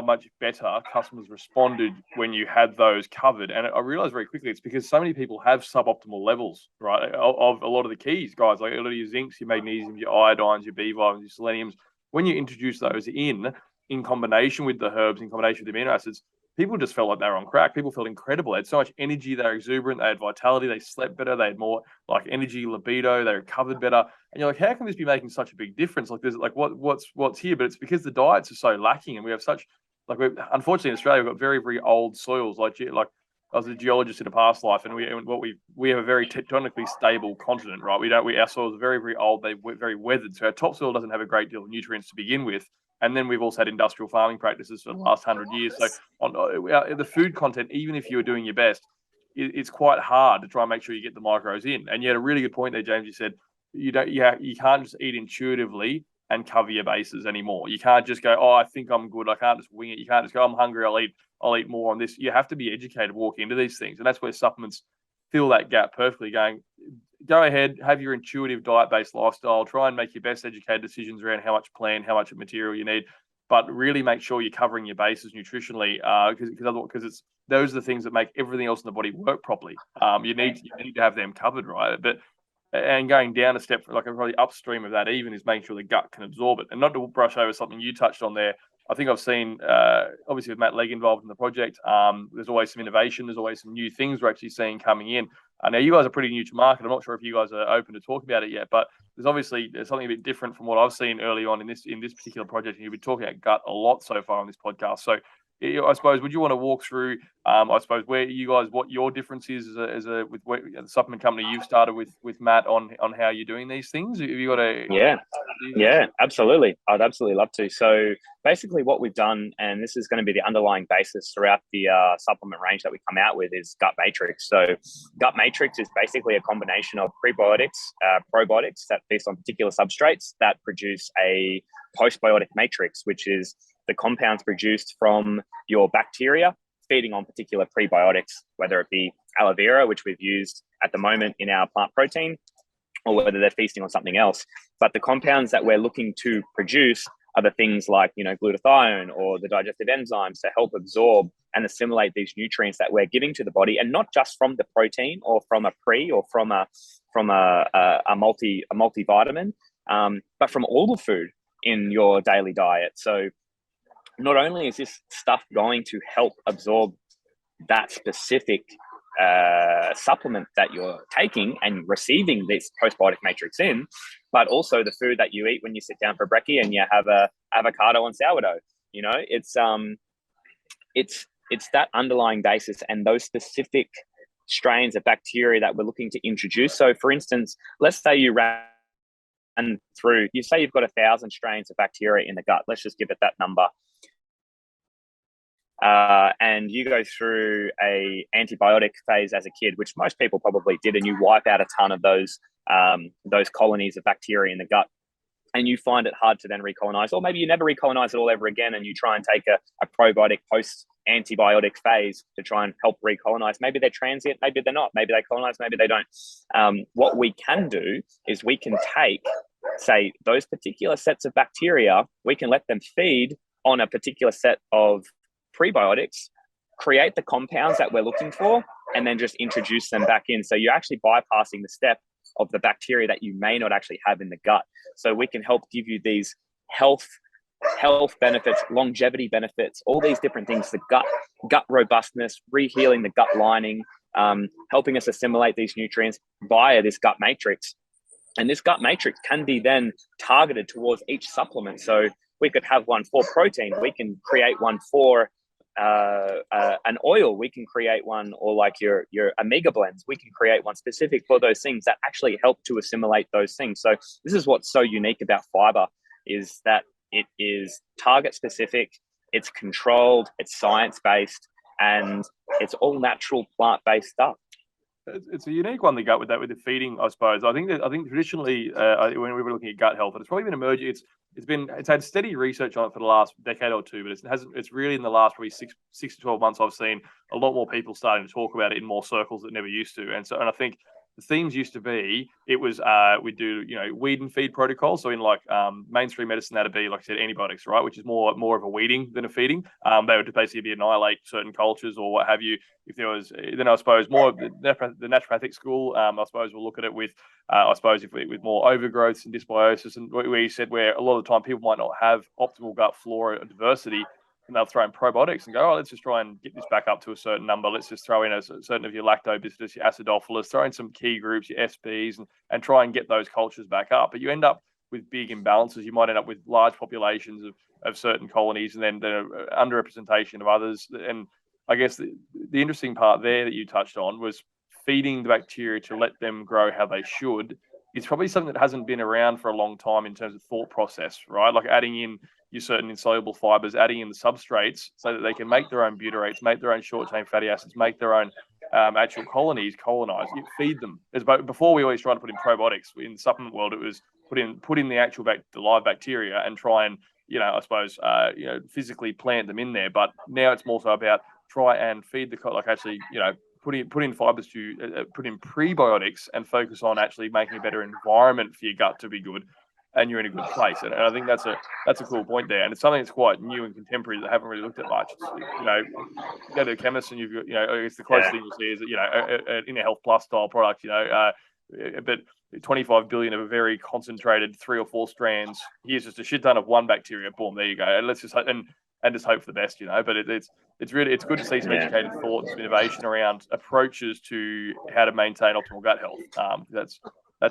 [SPEAKER 2] much better customers responded when you had those covered. And I realized very quickly it's because so many people have suboptimal levels, right, of a lot of the keys, guys, like a lot of your zincs, your magnesiums, your iodines, your B vitamins, your seleniums. When you introduce those in combination with the herbs, in combination with the amino acids, people just felt like they were on crack. People felt incredible. They had so much energy. They were exuberant. They had vitality. They slept better. They had more like energy, libido. They recovered better. And you're like, how can this be making such a big difference? Like, there's like what's here? But it's because the diets are so lacking, and we have such unfortunately in Australia we've got very, very old soils. Like I was a geologist in a past life, and we have a very tectonically stable continent, right? Our soils are very, very old. They're very weathered, so our topsoil doesn't have a great deal of nutrients to begin with. And then we've also had industrial farming practices for the last 100 years. So on the food content, even if you were doing your best, it's quite hard to try and make sure you get the micros in. And you had a really good point there, James. You said you can't just eat intuitively and cover your bases anymore. You can't just go, oh, I think I'm good. I can't just wing it. You can't just go, I'm hungry. I'll eat more on this. You have to be educated, walk into these things. And that's where supplements fill that gap perfectly, going, go ahead, have your intuitive diet-based lifestyle, try and make your best educated decisions around how much plant, how much material you need, but really make sure you're covering your bases nutritionally, because those are the things that make everything else in the body work properly. You need to have them covered, right? And going down a step, like probably upstream of that even, is making sure the gut can absorb it. And not to brush over something you touched on there, I think I've seen, obviously with Matt Legg involved in the project, there's always some innovation. There's always some new things we're actually seeing coming in. Now, you guys are pretty new to market. I'm not sure if you guys are open to talk about it yet, but there's something a bit different from what I've seen early on in this particular project. And you've been talking about gut a lot so far on this podcast. So I suppose, would you want to walk through, what your difference is with the supplement company you've started with Matt on how you're doing these things? Have you got
[SPEAKER 3] Yeah, absolutely. I'd absolutely love to. So basically what we've done, and this is going to be the underlying basis throughout the supplement range that we come out with, is Gut Matrix. So Gut Matrix is basically a combination of prebiotics, probiotics that feast on particular substrates that produce a postbiotic matrix, which is the compounds produced from your bacteria feeding on particular prebiotics, whether it be aloe vera, which we've used at the moment in our plant protein, or whether they're feasting on something else. But the compounds that we're looking to produce are the things like, glutathione or the digestive enzymes to help absorb and assimilate these nutrients that we're giving to the body, and not just from the protein or from a pre or from a multivitamin, but from all the food in your daily diet. So not only is this stuff going to help absorb that specific supplement that you're taking and receiving this postbiotic matrix in, but also the food that you eat when you sit down for brekkie and you have a avocado and sourdough. It's that underlying basis and those specific strains of bacteria that we're looking to introduce. So for instance, let's say you say you've got 1,000 strains of bacteria in the gut. Let's just give it that number. And you go through a antibiotic phase as a kid, which most people probably did, and you wipe out a ton of those colonies of bacteria in the gut, and you find it hard to then recolonize, or maybe you never recolonize it all ever again, and you try and take a probiotic post-antibiotic phase to try and help recolonize. Maybe they're transient, maybe they're not, maybe they colonize, maybe they don't. What we can do is we can take, say, those particular sets of bacteria, we can let them feed on a particular set of prebiotics, create the compounds that we're looking for, and then just introduce them back in. So you're actually bypassing the step of the bacteria that you may not actually have in the gut. So we can help give you these health benefits, longevity benefits, all these different things, the gut robustness, rehealing the gut lining, helping us assimilate these nutrients via this gut matrix. And this gut matrix can be then targeted towards each supplement. So we could have one for protein, we can create one for an oil, we can create one, or like your omega blends, we can create one specific for those things that actually help to assimilate those things. So this is what's so unique about fiber, is that it is target specific, it's controlled, it's science-based, and it's all natural plant-based stuff.
[SPEAKER 2] It's a unique one, the gut, with the feeding, I suppose. I think traditionally, when we were looking at gut health, and it's probably been emerging. It's had steady research on it for the last decade or two, but it's really in the last probably six to 12 months I've seen a lot more people starting to talk about it in more circles that never used to. And I think the themes used to be, it was we do weed and feed protocols. So in mainstream medicine, that'd be, like I said, antibiotics, right, which is more of a weeding than a feeding. They would basically annihilate certain cultures or what have you. If there was, then I suppose more of the naturopathic school, I suppose we'll look at it with with more overgrowths and dysbiosis, and where you said where a lot of the time people might not have optimal gut flora diversity, and they'll throw in probiotics and go, let's just try and get this back up to a certain number. Let's just throw in a certain of your lactobacillus, your acidophilus, throw in some key groups, your SBs, and try and get those cultures back up. But you end up with big imbalances. You might end up with large populations of certain colonies, and then the underrepresentation of others. And I guess the interesting part there that you touched on was feeding the bacteria to let them grow how they should. It's probably something that hasn't been around for a long time in terms of thought process, right? Like adding in your certain insoluble fibers, adding in the substrates so that they can make their own butyrates, make their own short-chain fatty acids, make their own actual colonies colonize. You feed them. Before, we always tried to put in probiotics. In the supplement world, it was put in the actual the live bacteria and try and physically plant them in there. But now it's more so about try and feed put in fibers to put in prebiotics and focus on actually making a better environment for your gut to be good, and you're in a good place. And I think that's a cool point there, and it's something that's quite new and contemporary that I haven't really looked at much. You go to a chemist and you've got, I guess the closest thing you'll see is in a Health Plus style product, but 25 billion of a very concentrated 3 or 4 strands. Here's just a shit ton of one bacteria. Boom, there you go. And let's just and just hope for the best, But it's good to see some educated thought and some innovation around approaches to how to maintain optimal gut health. That's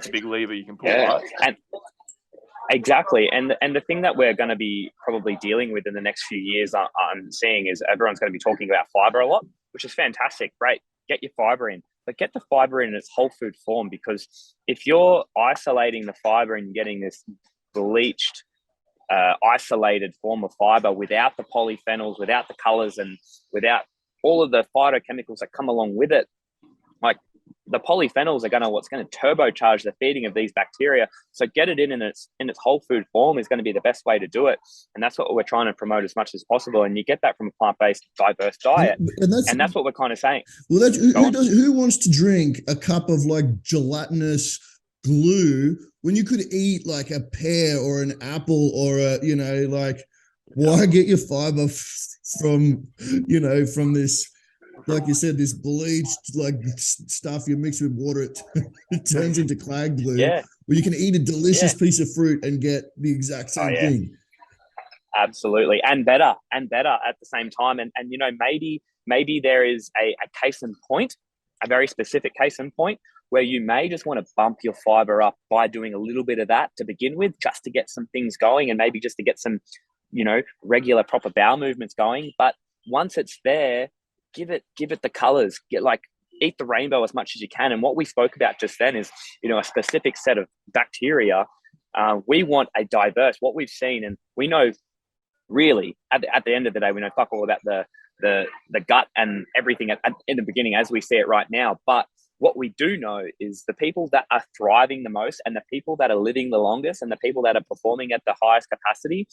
[SPEAKER 2] a big lever you can pull. Right?
[SPEAKER 3] And exactly. And the thing that we're going to be probably dealing with in the next few years, I'm seeing, is everyone's going to be talking about fiber a lot, which is fantastic. Great, get your fiber in, but get the fiber in its whole food form, because if you're isolating the fiber and getting this bleached, isolated form of fiber without the polyphenols, without the colors, and without all of the phytochemicals that come along with it, like the polyphenols are what's going to turbocharge the feeding of these bacteria. So get it in its whole food form is going to be the best way to do it. And that's what we're trying to promote as much as possible. And you get that from a plant-based, diverse diet. And that's what we're kind of saying.
[SPEAKER 4] Well, who wants to drink a cup of gelatinous glue when you could eat like a pear or an apple or why get your fiber from, from this, like you said, this bleached like stuff you mix with water, it turns into clay glue.
[SPEAKER 3] Yeah.
[SPEAKER 4] Where you can eat a delicious
[SPEAKER 3] Yeah.
[SPEAKER 4] piece of fruit and get the exact same thing.
[SPEAKER 3] Absolutely. And better at the same time. And maybe there is a case in point, a very specific case in point, where you may just want to bump your fiber up by doing a little bit of that to begin with, just to get some things going, and maybe just to get some, regular proper bowel movements going. But once it's there, give it the colors, eat the rainbow as much as you can. And what we spoke about just then is, a specific set of bacteria. We want a diverse, what we've seen, and we know really at the end of the day, we know fuck all about the gut and everything in the beginning as we see it right now. But what we do know is the people that are thriving the most, and the people that are living the longest, and the people that are performing at the highest capacity,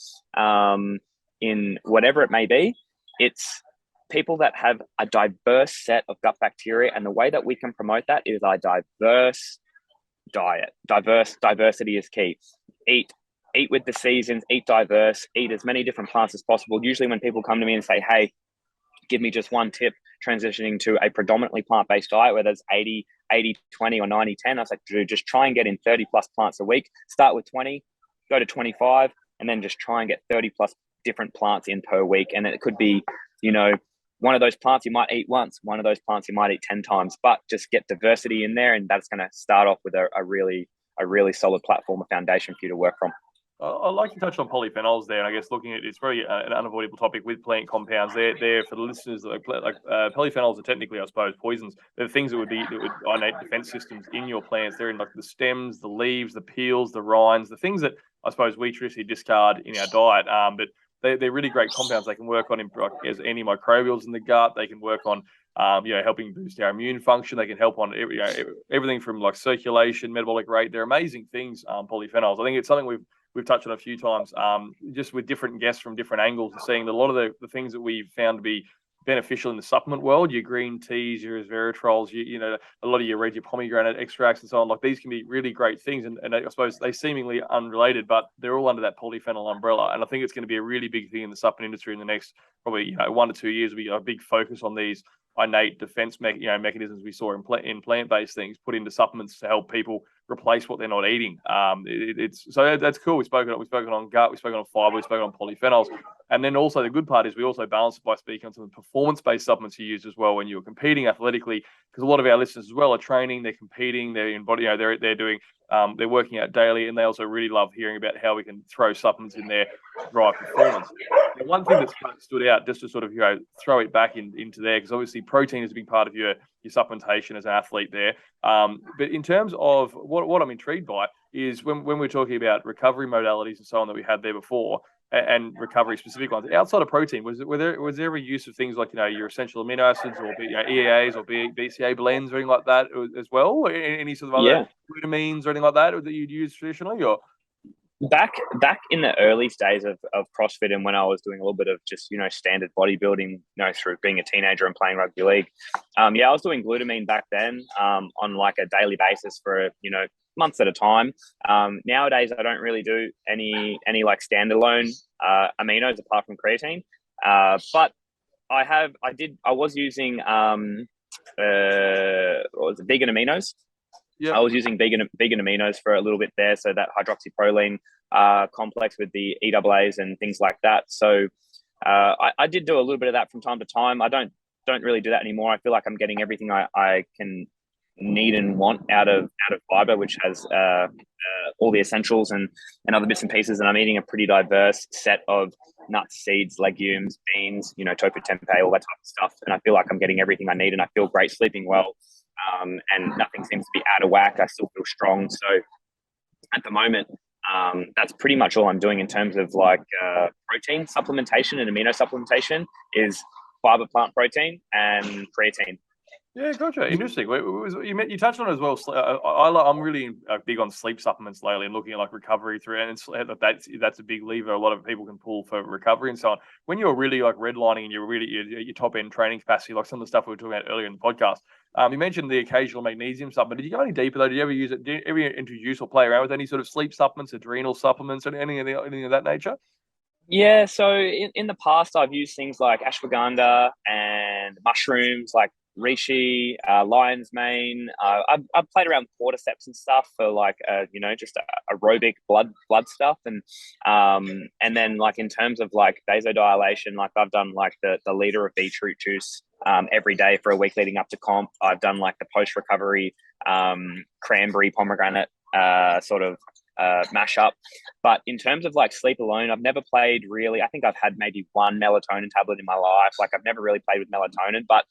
[SPEAKER 3] in whatever it may be, it's people that have a diverse set of gut bacteria. And the way that we can promote that is a diverse diet. Diversity is key. Eat with the seasons, eat diverse, eat as many different plants as possible. Usually when people come to me and say, hey, give me just one tip transitioning to a predominantly plant-based diet, whether it's 80, 20 or 90, 10, I was like, dude, just try and get in 30 plus plants a week. Start with 20, go to 25, and then just try and get 30 plus different plants in per week. And it could be, one of those plants you might eat once, one of those plants you might eat 10 times, but just get diversity in there. And that's going to start off with a really solid platform, a foundation for you to work from.
[SPEAKER 2] I like to touch on polyphenols there, and I guess looking at it's very an unavoidable topic with plant compounds. They're for the listeners, polyphenols are technically, I suppose, poisons. They're things that would innate defense systems in your plants. They're in like the stems, the leaves, the peels, the rinds, the things that I suppose we traditionally discard in our diet. But they're really great compounds. They can work on as antimicrobials in the gut. They can work on helping boost our immune function. They can help on everything from like circulation, metabolic rate. They're amazing things. Polyphenols. I think it's something we've touched on a few times, just with different guests from different angles, and seeing that a lot of the things that we've found to be beneficial in the supplement world, your green teas, your resveratrols, a lot of your red, your pomegranate extracts and so on, like these can be really great things. And I suppose they seemingly unrelated, but they're all under that polyphenol umbrella. And I think it's going to be a really big thing in the supplement industry in the next probably 1 to 2 years. Will be a big focus on these innate defense mechanisms we saw in plant-based things put into supplements to help people replace what they're not eating. So that's cool. We've spoken on gut, we've spoken on fiber, we've spoken on polyphenols. And then also the good part is we also balance it by speaking on some of the performance-based supplements you use as well when you're competing athletically, because a lot of our listeners as well are training, they're competing, they're in body, they're doing, they're working out daily, and they also really love hearing about how we can throw supplements in there to drive performance. Now, one thing that's kind of stood out, just to sort of throw it back into there, because obviously protein is a big part of your supplementation as an athlete there. But in terms of what I'm intrigued by is when we're talking about recovery modalities and so on that we had there before, and recovery specific ones outside of protein, was there ever use of things like your essential amino acids or EAAs or BCA blends or anything like that as well, or any sort of other glutamines or anything like that that you'd use traditionally? Or
[SPEAKER 3] back in the early days of CrossFit, and when I was doing a little bit of just standard bodybuilding, through being a teenager and playing rugby league, I was doing glutamine back then on like a daily basis for months at a time. Nowadays I don't really do any like standalone aminos apart from creatine, but I was using vegan aminos. I was using vegan aminos for a little bit there, so that hydroxyproline complex with the EAAs and things like that. So I did do a little bit of that from time to time. I don't really do that anymore. I feel like I'm getting everything I can need and want out of fiber, which has all the essentials and other bits and pieces. And I'm eating a pretty diverse set of nuts, seeds, legumes, beans, tofu tempeh, all that type of stuff. And I feel like I'm getting everything I need, and I feel great sleeping well. And nothing seems to be out of whack. I still feel strong. So at the moment, that's pretty much all I'm doing in terms of like protein supplementation and amino supplementation is fiber plant protein and creatine.
[SPEAKER 2] Yeah, gotcha. Interesting. You touched on it as well. I'm really big on sleep supplements lately and looking at like recovery through, and that's a big lever a lot of people can pull for recovery and so on. When you're really like redlining and you're really your top end training capacity, like some of the stuff we were talking about earlier in the podcast, you mentioned the occasional magnesium supplement. Did you go any deeper though? Did you ever use it? Did you ever introduce or play around with any sort of sleep supplements, adrenal supplements, or anything of that nature?
[SPEAKER 3] Yeah, so in the past, I've used things like ashwagandha and mushrooms like reishi, lion's mane. I've played around with cordyceps and stuff for like, just aerobic blood stuff. And then like in terms of like vasodilation, like I've done like the liter of beetroot juice every day for a week leading up to comp. I've done like the post-recovery cranberry pomegranate sort of mash up. But in terms of like sleep alone, I've never played really. I think I've had maybe one melatonin tablet in my life. Like I've never really played with melatonin, but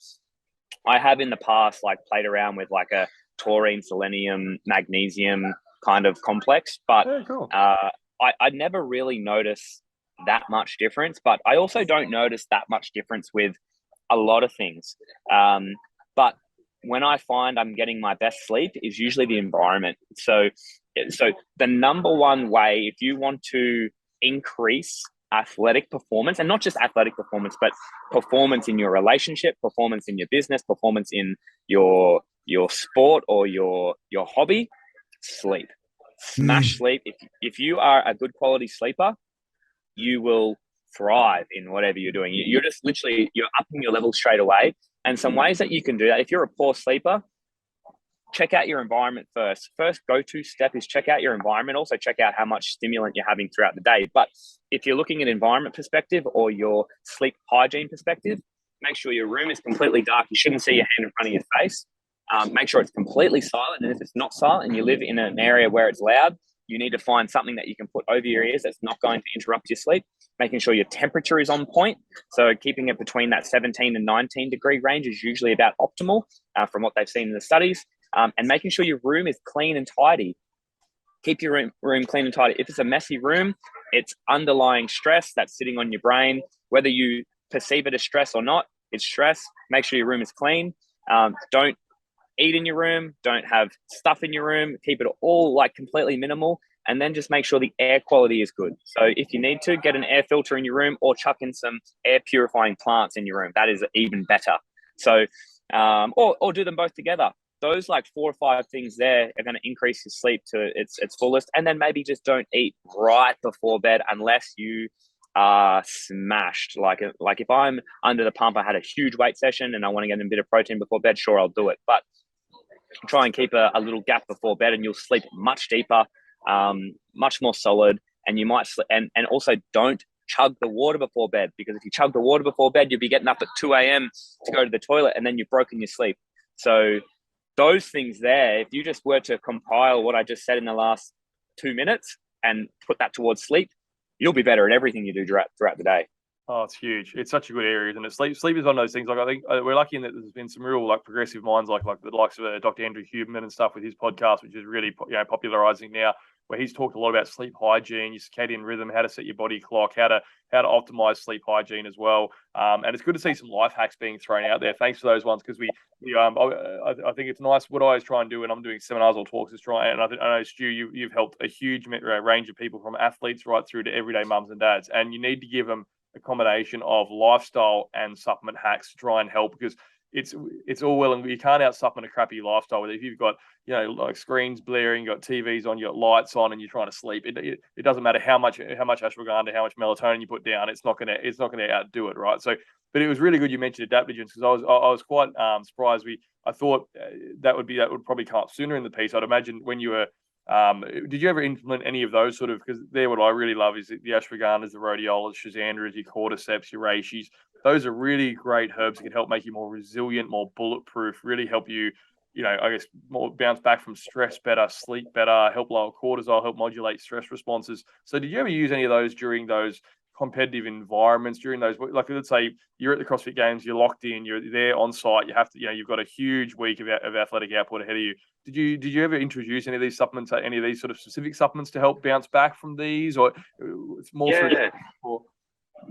[SPEAKER 3] I have in the past like played around with like a taurine, selenium, magnesium kind of complex. But
[SPEAKER 2] cool.
[SPEAKER 3] I never really notice that much difference. But I also don't notice that much difference with a lot of things. But when I find I'm getting my best sleep is usually the environment. So the number one way, if you want to increase athletic performance, and not just athletic performance, but performance in your relationship, performance in your business, performance in your sport or your hobby, sleep. Smash sleep. If you are a good quality sleeper, you will thrive in whatever you're doing. You're just literally, you're upping your level straight away. And some ways that you can do that, if you're a poor sleeper, check out your environment first. First go-to step is check out your environment. Also check out how much stimulant you're having throughout the day. But if you're looking at environment perspective or your sleep hygiene perspective, make sure your room is completely dark. You shouldn't see your hand in front of your face. Make sure it's completely silent. And if it's not silent and you live in an area where it's loud, you need to find something that you can put over your ears that's not going to interrupt your sleep. Making sure your temperature is on point. So keeping it between that 17 and 19 degree range is usually about optimal from what they've seen in the studies. And making sure your room is clean and tidy. Keep your room clean and tidy. If it's a messy room, it's underlying stress that's sitting on your brain. Whether you perceive it as stress or not, it's stress. Make sure your room is clean. Don't eat in your room. Don't have stuff in your room. Keep it all like completely minimal. And then just make sure the air quality is good. So if you need to, get an air filter in your room or chuck in some air purifying plants in your room. That is even better. So, or do them both together. Those like 4 or 5 things there are going to increase your sleep to its fullest. And then maybe just don't eat right before bed unless you are smashed. Like if I'm under the pump, I had a huge weight session and I want to get a bit of protein before bed, sure, I'll do it. But try and keep a little gap before bed and you'll sleep much deeper, much more solid. And you might sleep, and also don't chug the water before bed, because if you chug the water before bed, you'll be getting up at 2 a.m. to go to the toilet and then you've broken your sleep. So those things there, if you just were to compile what I just said in the last 2 minutes and put that towards sleep, you'll be better at everything you do throughout the day.
[SPEAKER 2] Oh, it's huge. It's such a good area, isn't it? Sleep is one of those things. Like I think we're lucky in that there's been some real like progressive minds, like the likes of Dr. Andrew Huberman and stuff with his podcast, which is really popularizing now, where he's talked a lot about sleep hygiene, your circadian rhythm, how to set your body clock, how to optimize sleep hygiene as well. And it's good to see some life hacks being thrown out there. Thanks for those ones, because I think it's nice. What I always try and do when I'm doing seminars or talks is try, and I know Stu, you've helped a huge range of people from athletes right through to everyday mums and dads, and you need to give them a combination of lifestyle and supplement hacks to try and help, because it's all well and you can't out supplement a crappy lifestyle. If you've got like screens blaring, you've got TVs on, you've got lights on, and you're trying to sleep, it doesn't matter how much ashwagandha, how much melatonin you put down, it's not gonna outdo it, right? So, but it was really good you mentioned adaptogens, because I was quite surprised. I thought that would probably come up sooner in the piece. I'd imagine when you were. Did you ever implement any of those sort of, because what I really love is the ashwagandhas, the rhodiolas, schizandras, your cordyceps, your reishis. Those are really great herbs that can help make you more resilient, more bulletproof, really help you, I guess, more bounce back from stress better, sleep better, help lower cortisol, help modulate stress responses. So did you ever use any of those during those competitive environments, during those, like let's say you're at the CrossFit Games, you're locked in, you're there on site, you have to, you've got a huge week of athletic output ahead of you. Did you ever introduce any of these supplements, any of these sort of specific supplements to help bounce back from these, or it's more through?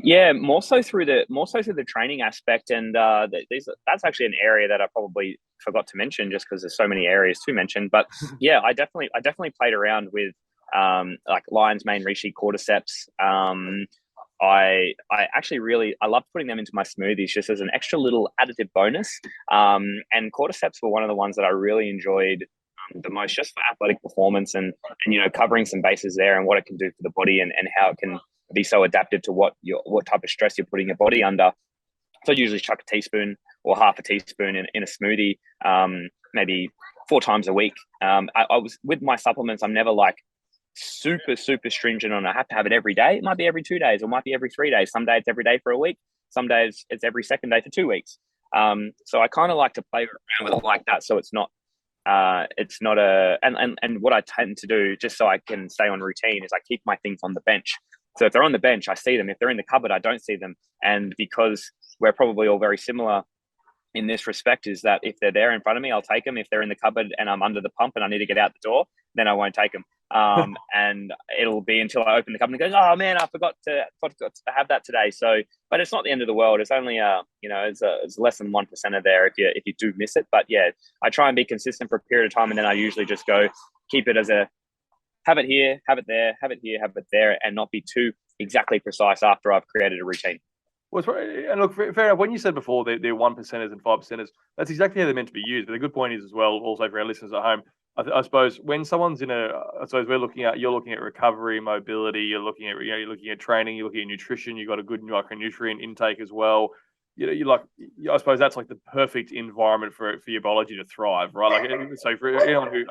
[SPEAKER 3] Yeah, more so through the training aspect, and that's actually an area that I probably forgot to mention just because there's so many areas to mention. But yeah, I definitely played around with like lion's mane, reishi, cordyceps. I actually I love putting them into my smoothies just as an extra little additive bonus. And cordyceps were one of the ones that I really enjoyed the most, just for athletic performance and covering some bases there and what it can do for the body and how it can be so adaptive to what type of stress you're putting your body under. So I'd usually chuck a teaspoon or half a teaspoon in a smoothie, maybe 4 times a week. I was with my supplements. I'm never like super stringent on I have to have it every day. It might be every 2 days, or it might be every 3 days. Some days it's every day for a week. Some days it's every second day for 2 weeks. So I kind of like to play around with it like that. So it's not and what I tend to do, just so I can stay on routine, is I keep my things on the bench. So if they're on the bench, I see them. If they're in the cupboard, I don't see them. And because we're probably all very similar in this respect, is that if they're there in front of me, I'll take them. If they're in the cupboard and I'm under the pump and I need to get out the door, then I won't take them. And it'll be until I open the cupboard and go, oh man, I forgot to have that today. So, but it's not the end of the world. It's only it's less than 1% of there if you do miss it. But yeah, I try and be consistent for a period of time, and then I usually just go keep it as a have it here, have it there, have it here, have it there, and not be too exactly precise after I've created a routine.
[SPEAKER 2] Well, and look, fair enough. When you said before they're 1%ers and 5%ers, that's exactly how they're meant to be used. But the good point is as well, also for our listeners at home, I suppose when someone's I suppose you're looking at recovery, mobility, you're looking at training, you're looking at nutrition, you've got a good micronutrient intake as well. I suppose that's like the perfect environment for your biology to thrive, right? Like, so for anyone who,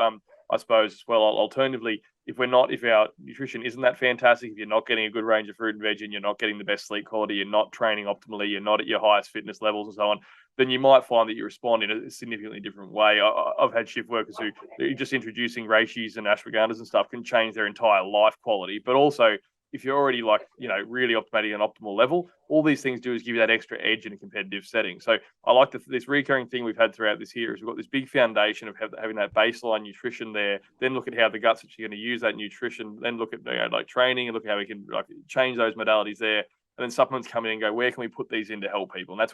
[SPEAKER 2] I suppose as well, alternatively, if our nutrition isn't that fantastic, if you're not getting a good range of fruit and veg and you're not getting the best sleep quality, you're not training optimally, you're not at your highest fitness levels and so on, then you might find that you respond in a significantly different way. I've had shift workers who just introducing reishis and ashwagandhas and stuff can change their entire life quality, but also if you're already really optimating an optimal level, all these things do is give you that extra edge in a competitive setting. So I like this recurring thing we've had throughout this year is we've got this big foundation of having that baseline nutrition there, then look at how the gut's actually going to use that nutrition, then look at training and look at how we can change those modalities there. And then supplements come in and go, where can we put these in to help people? And that's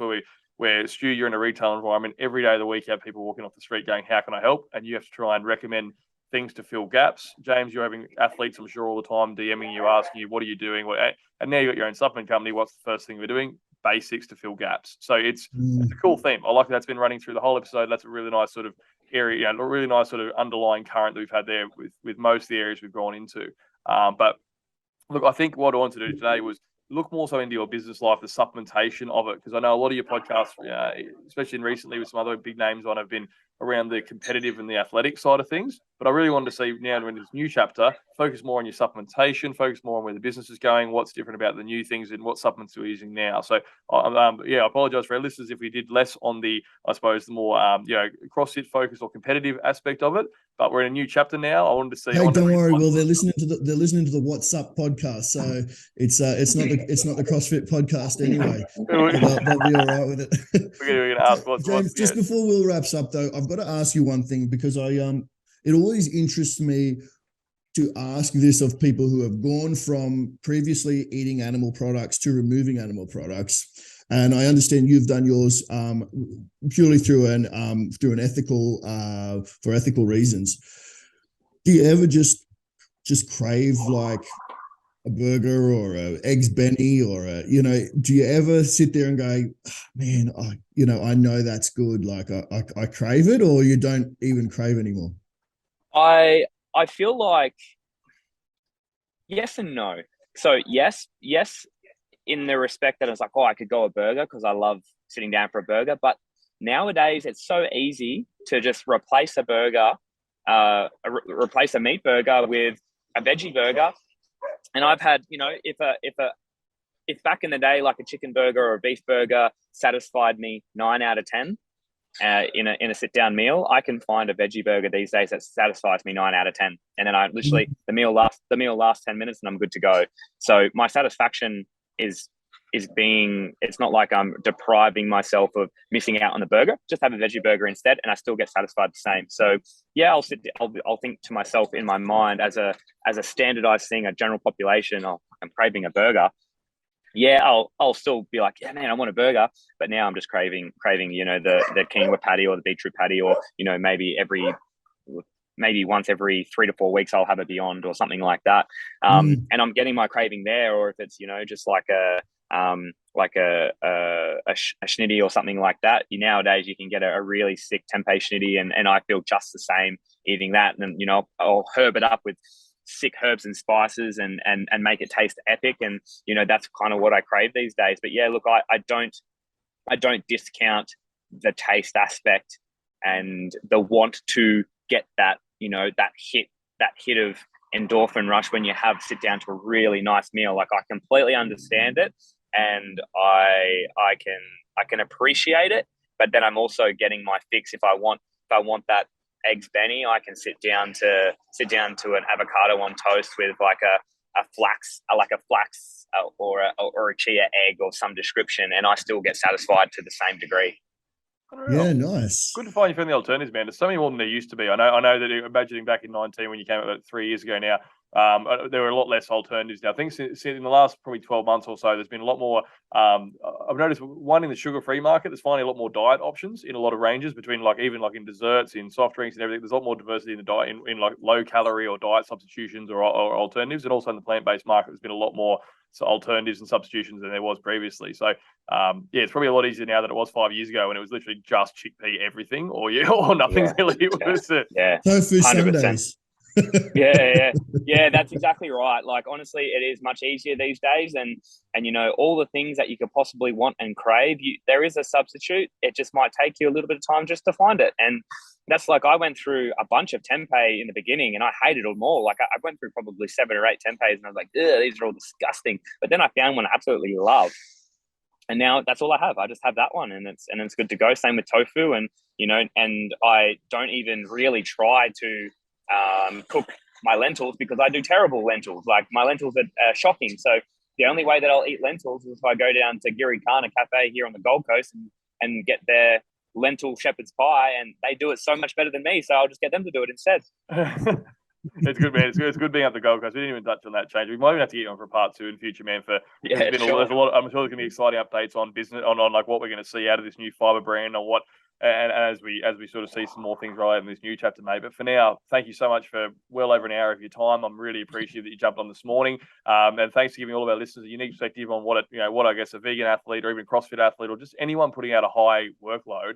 [SPEAKER 2] where Stu, you're in a retail environment. Every day of the week, you have people walking off the street going, how can I help? And you have to try and recommend things to fill gaps. James, you're having athletes, I'm sure, all the time DMing you, asking you, what are you doing? And now you've got your own supplement company. What's the first thing we're doing? Basics to fill gaps. So it's a cool theme. I like that's been running through the whole episode. That's a really nice sort of area, a really nice sort of underlying current that we've had there with most of the areas we've gone into. But look, I think what I wanted to do today was look more so into your business life, the supplementation of it, because I know a lot of your podcasts, especially recently with some other big names on, have been around the competitive and the athletic side of things. But I really wanted to see now in this new chapter, focus more on your supplementation, focus more on where the business is going, what's different about the new things and what supplements we're using now. So, I apologize for our listeners if we did less on the, I suppose, the more, CrossFit focus or competitive aspect of it. But we're in a new chapter now. I wanted to see.
[SPEAKER 4] Hey, don't worry, Will. They're listening to the Wot Supp podcast, so it's not the CrossFit podcast anyway. They'll be all right with it.
[SPEAKER 2] We're going to ask
[SPEAKER 4] James, just before Will wraps up, though, I've got to ask you one thing, because it always interests me to ask this of people who have gone from previously eating animal products to removing animal products. And I understand you've done yours purely through an ethical for ethical reasons. Do you ever just crave like a burger or a eggs Benny or do you ever sit there and go, man, I know that's good, like I crave it, or you don't even crave anymore?
[SPEAKER 3] I feel like yes and no. So yes, in the respect that it's like, I could go a burger because I love sitting down for a burger. But nowadays it's so easy to just replace a burger, replace a meat burger with a veggie burger. And I've had, if back in the day, like a chicken burger or a beef burger satisfied me 9 out of 10 in a sit down meal, I can find a veggie burger these days that satisfies me 9 out of 10. And then I literally, the meal lasts 10 minutes and I'm good to go. So my satisfaction is it's not like I'm depriving myself of missing out on the burger. Just have a veggie burger instead, and I still get satisfied the same. So yeah, I'll think to myself in my mind as a standardized thing, a general population. I'm craving a burger. yeah, I'll still be like, yeah, man, I want a burger. But now I'm just craving, the quinoa patty or the beetroot patty, or, maybe once every 3 to 4 weeks, I'll have a Beyond or something like that. And I'm getting my craving there, or if it's, just like a schnitty or something like that. Nowadays, you can get a really sick tempeh schnitty, and I feel just the same eating that. And then, I'll herb it up with sick herbs and spices and make it taste epic. And, that's kind of what I crave these days. But yeah, look, I don't discount the taste aspect and the want to get that, that hit of endorphin rush when you sit down to a really nice meal. Like, I completely understand it, and I can appreciate it. But then I'm also getting my fix. If I want that eggs Benny, I can sit down to an avocado on toast with like a flax or a chia egg of some description, and I still get satisfied to the same degree.
[SPEAKER 4] Yeah, nice.
[SPEAKER 2] Good to find you found the alternatives, man. There's so many more than there used to be. I know that imagining back in 19 when you came up 3 years ago now, there were a lot less alternatives now. I think since in the last probably 12 months or so, there's been a lot more. I've noticed one in the sugar-free market. There's finally a lot more diet options in a lot of ranges between even in desserts, in soft drinks and everything. There's a lot more diversity in the diet in like low calorie or diet substitutions or alternatives, and also in the plant-based market, there's been a lot more alternatives and substitutions than there was previously. So it's probably a lot easier now than it was 5 years ago when it was literally just chickpea everything or nothing really. It was
[SPEAKER 4] tofu
[SPEAKER 3] 100%.
[SPEAKER 4] Sundays.
[SPEAKER 3] Yeah, that's exactly right. Like, honestly, it is much easier these days, and all the things that you could possibly want and crave, there is a substitute. It just might take you a little bit of time just to find it. And that's like, I went through a bunch of tempeh in the beginning and I hated them all. Like, I went through probably 7 or 8 tempehs and I was like, these are all disgusting. But then I found one I absolutely love. And now that's all I have. I just have that one, and it's good to go. Same with tofu, and I don't even really try to cook my lentils because I do terrible lentils. Like, my lentils are shocking. So the only way that I'll eat lentils is if I go down to Giri Khan, a cafe here on the Gold Coast, and get their lentil shepherd's pie, and they do it so much better than me. So I'll just get them to do it instead.
[SPEAKER 2] It's good, man. It's good being up the Gold Coast. We didn't even touch on that change. We might even have to get you on for part 2 in future, man. There's a lot. I'm sure there's going to be exciting updates on business, on like what we're going to see out of this new fiber brand, or what. And as we sort of see some more things roll out in this new chapter, mate. But for now, thank you so much for well over an hour of your time. I'm really appreciative that you jumped on this morning. And thanks for giving all of our listeners a unique perspective on what I guess a vegan athlete or even CrossFit athlete or just anyone putting out a high workload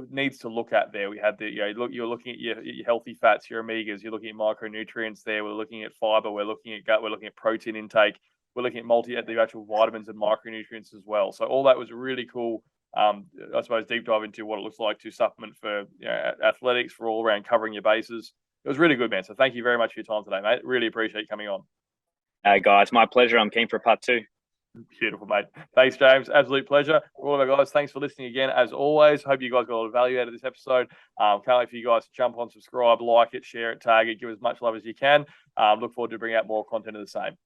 [SPEAKER 2] needs to look at there. We had you're looking at your healthy fats, your omegas, you're looking at micronutrients there. We're looking at fiber, we're looking at gut, we're looking at protein intake, we're looking at the actual vitamins and micronutrients as well. So all that was really cool. I suppose deep dive into what it looks like to supplement for athletics, for all around covering your bases. It was really good, man. So thank you very much for your time today, mate. Really appreciate you coming on.
[SPEAKER 3] Hey guys, my pleasure. I'm keen for part 2.
[SPEAKER 2] Beautiful, mate. Thanks, James. Absolute pleasure. All of our guys, thanks for listening again. As always, hope you guys got a lot of value out of this episode. Can't wait for you guys to jump on, subscribe, like it, share it, tag it, give as much love as you can. Look forward to bringing out more content of the same.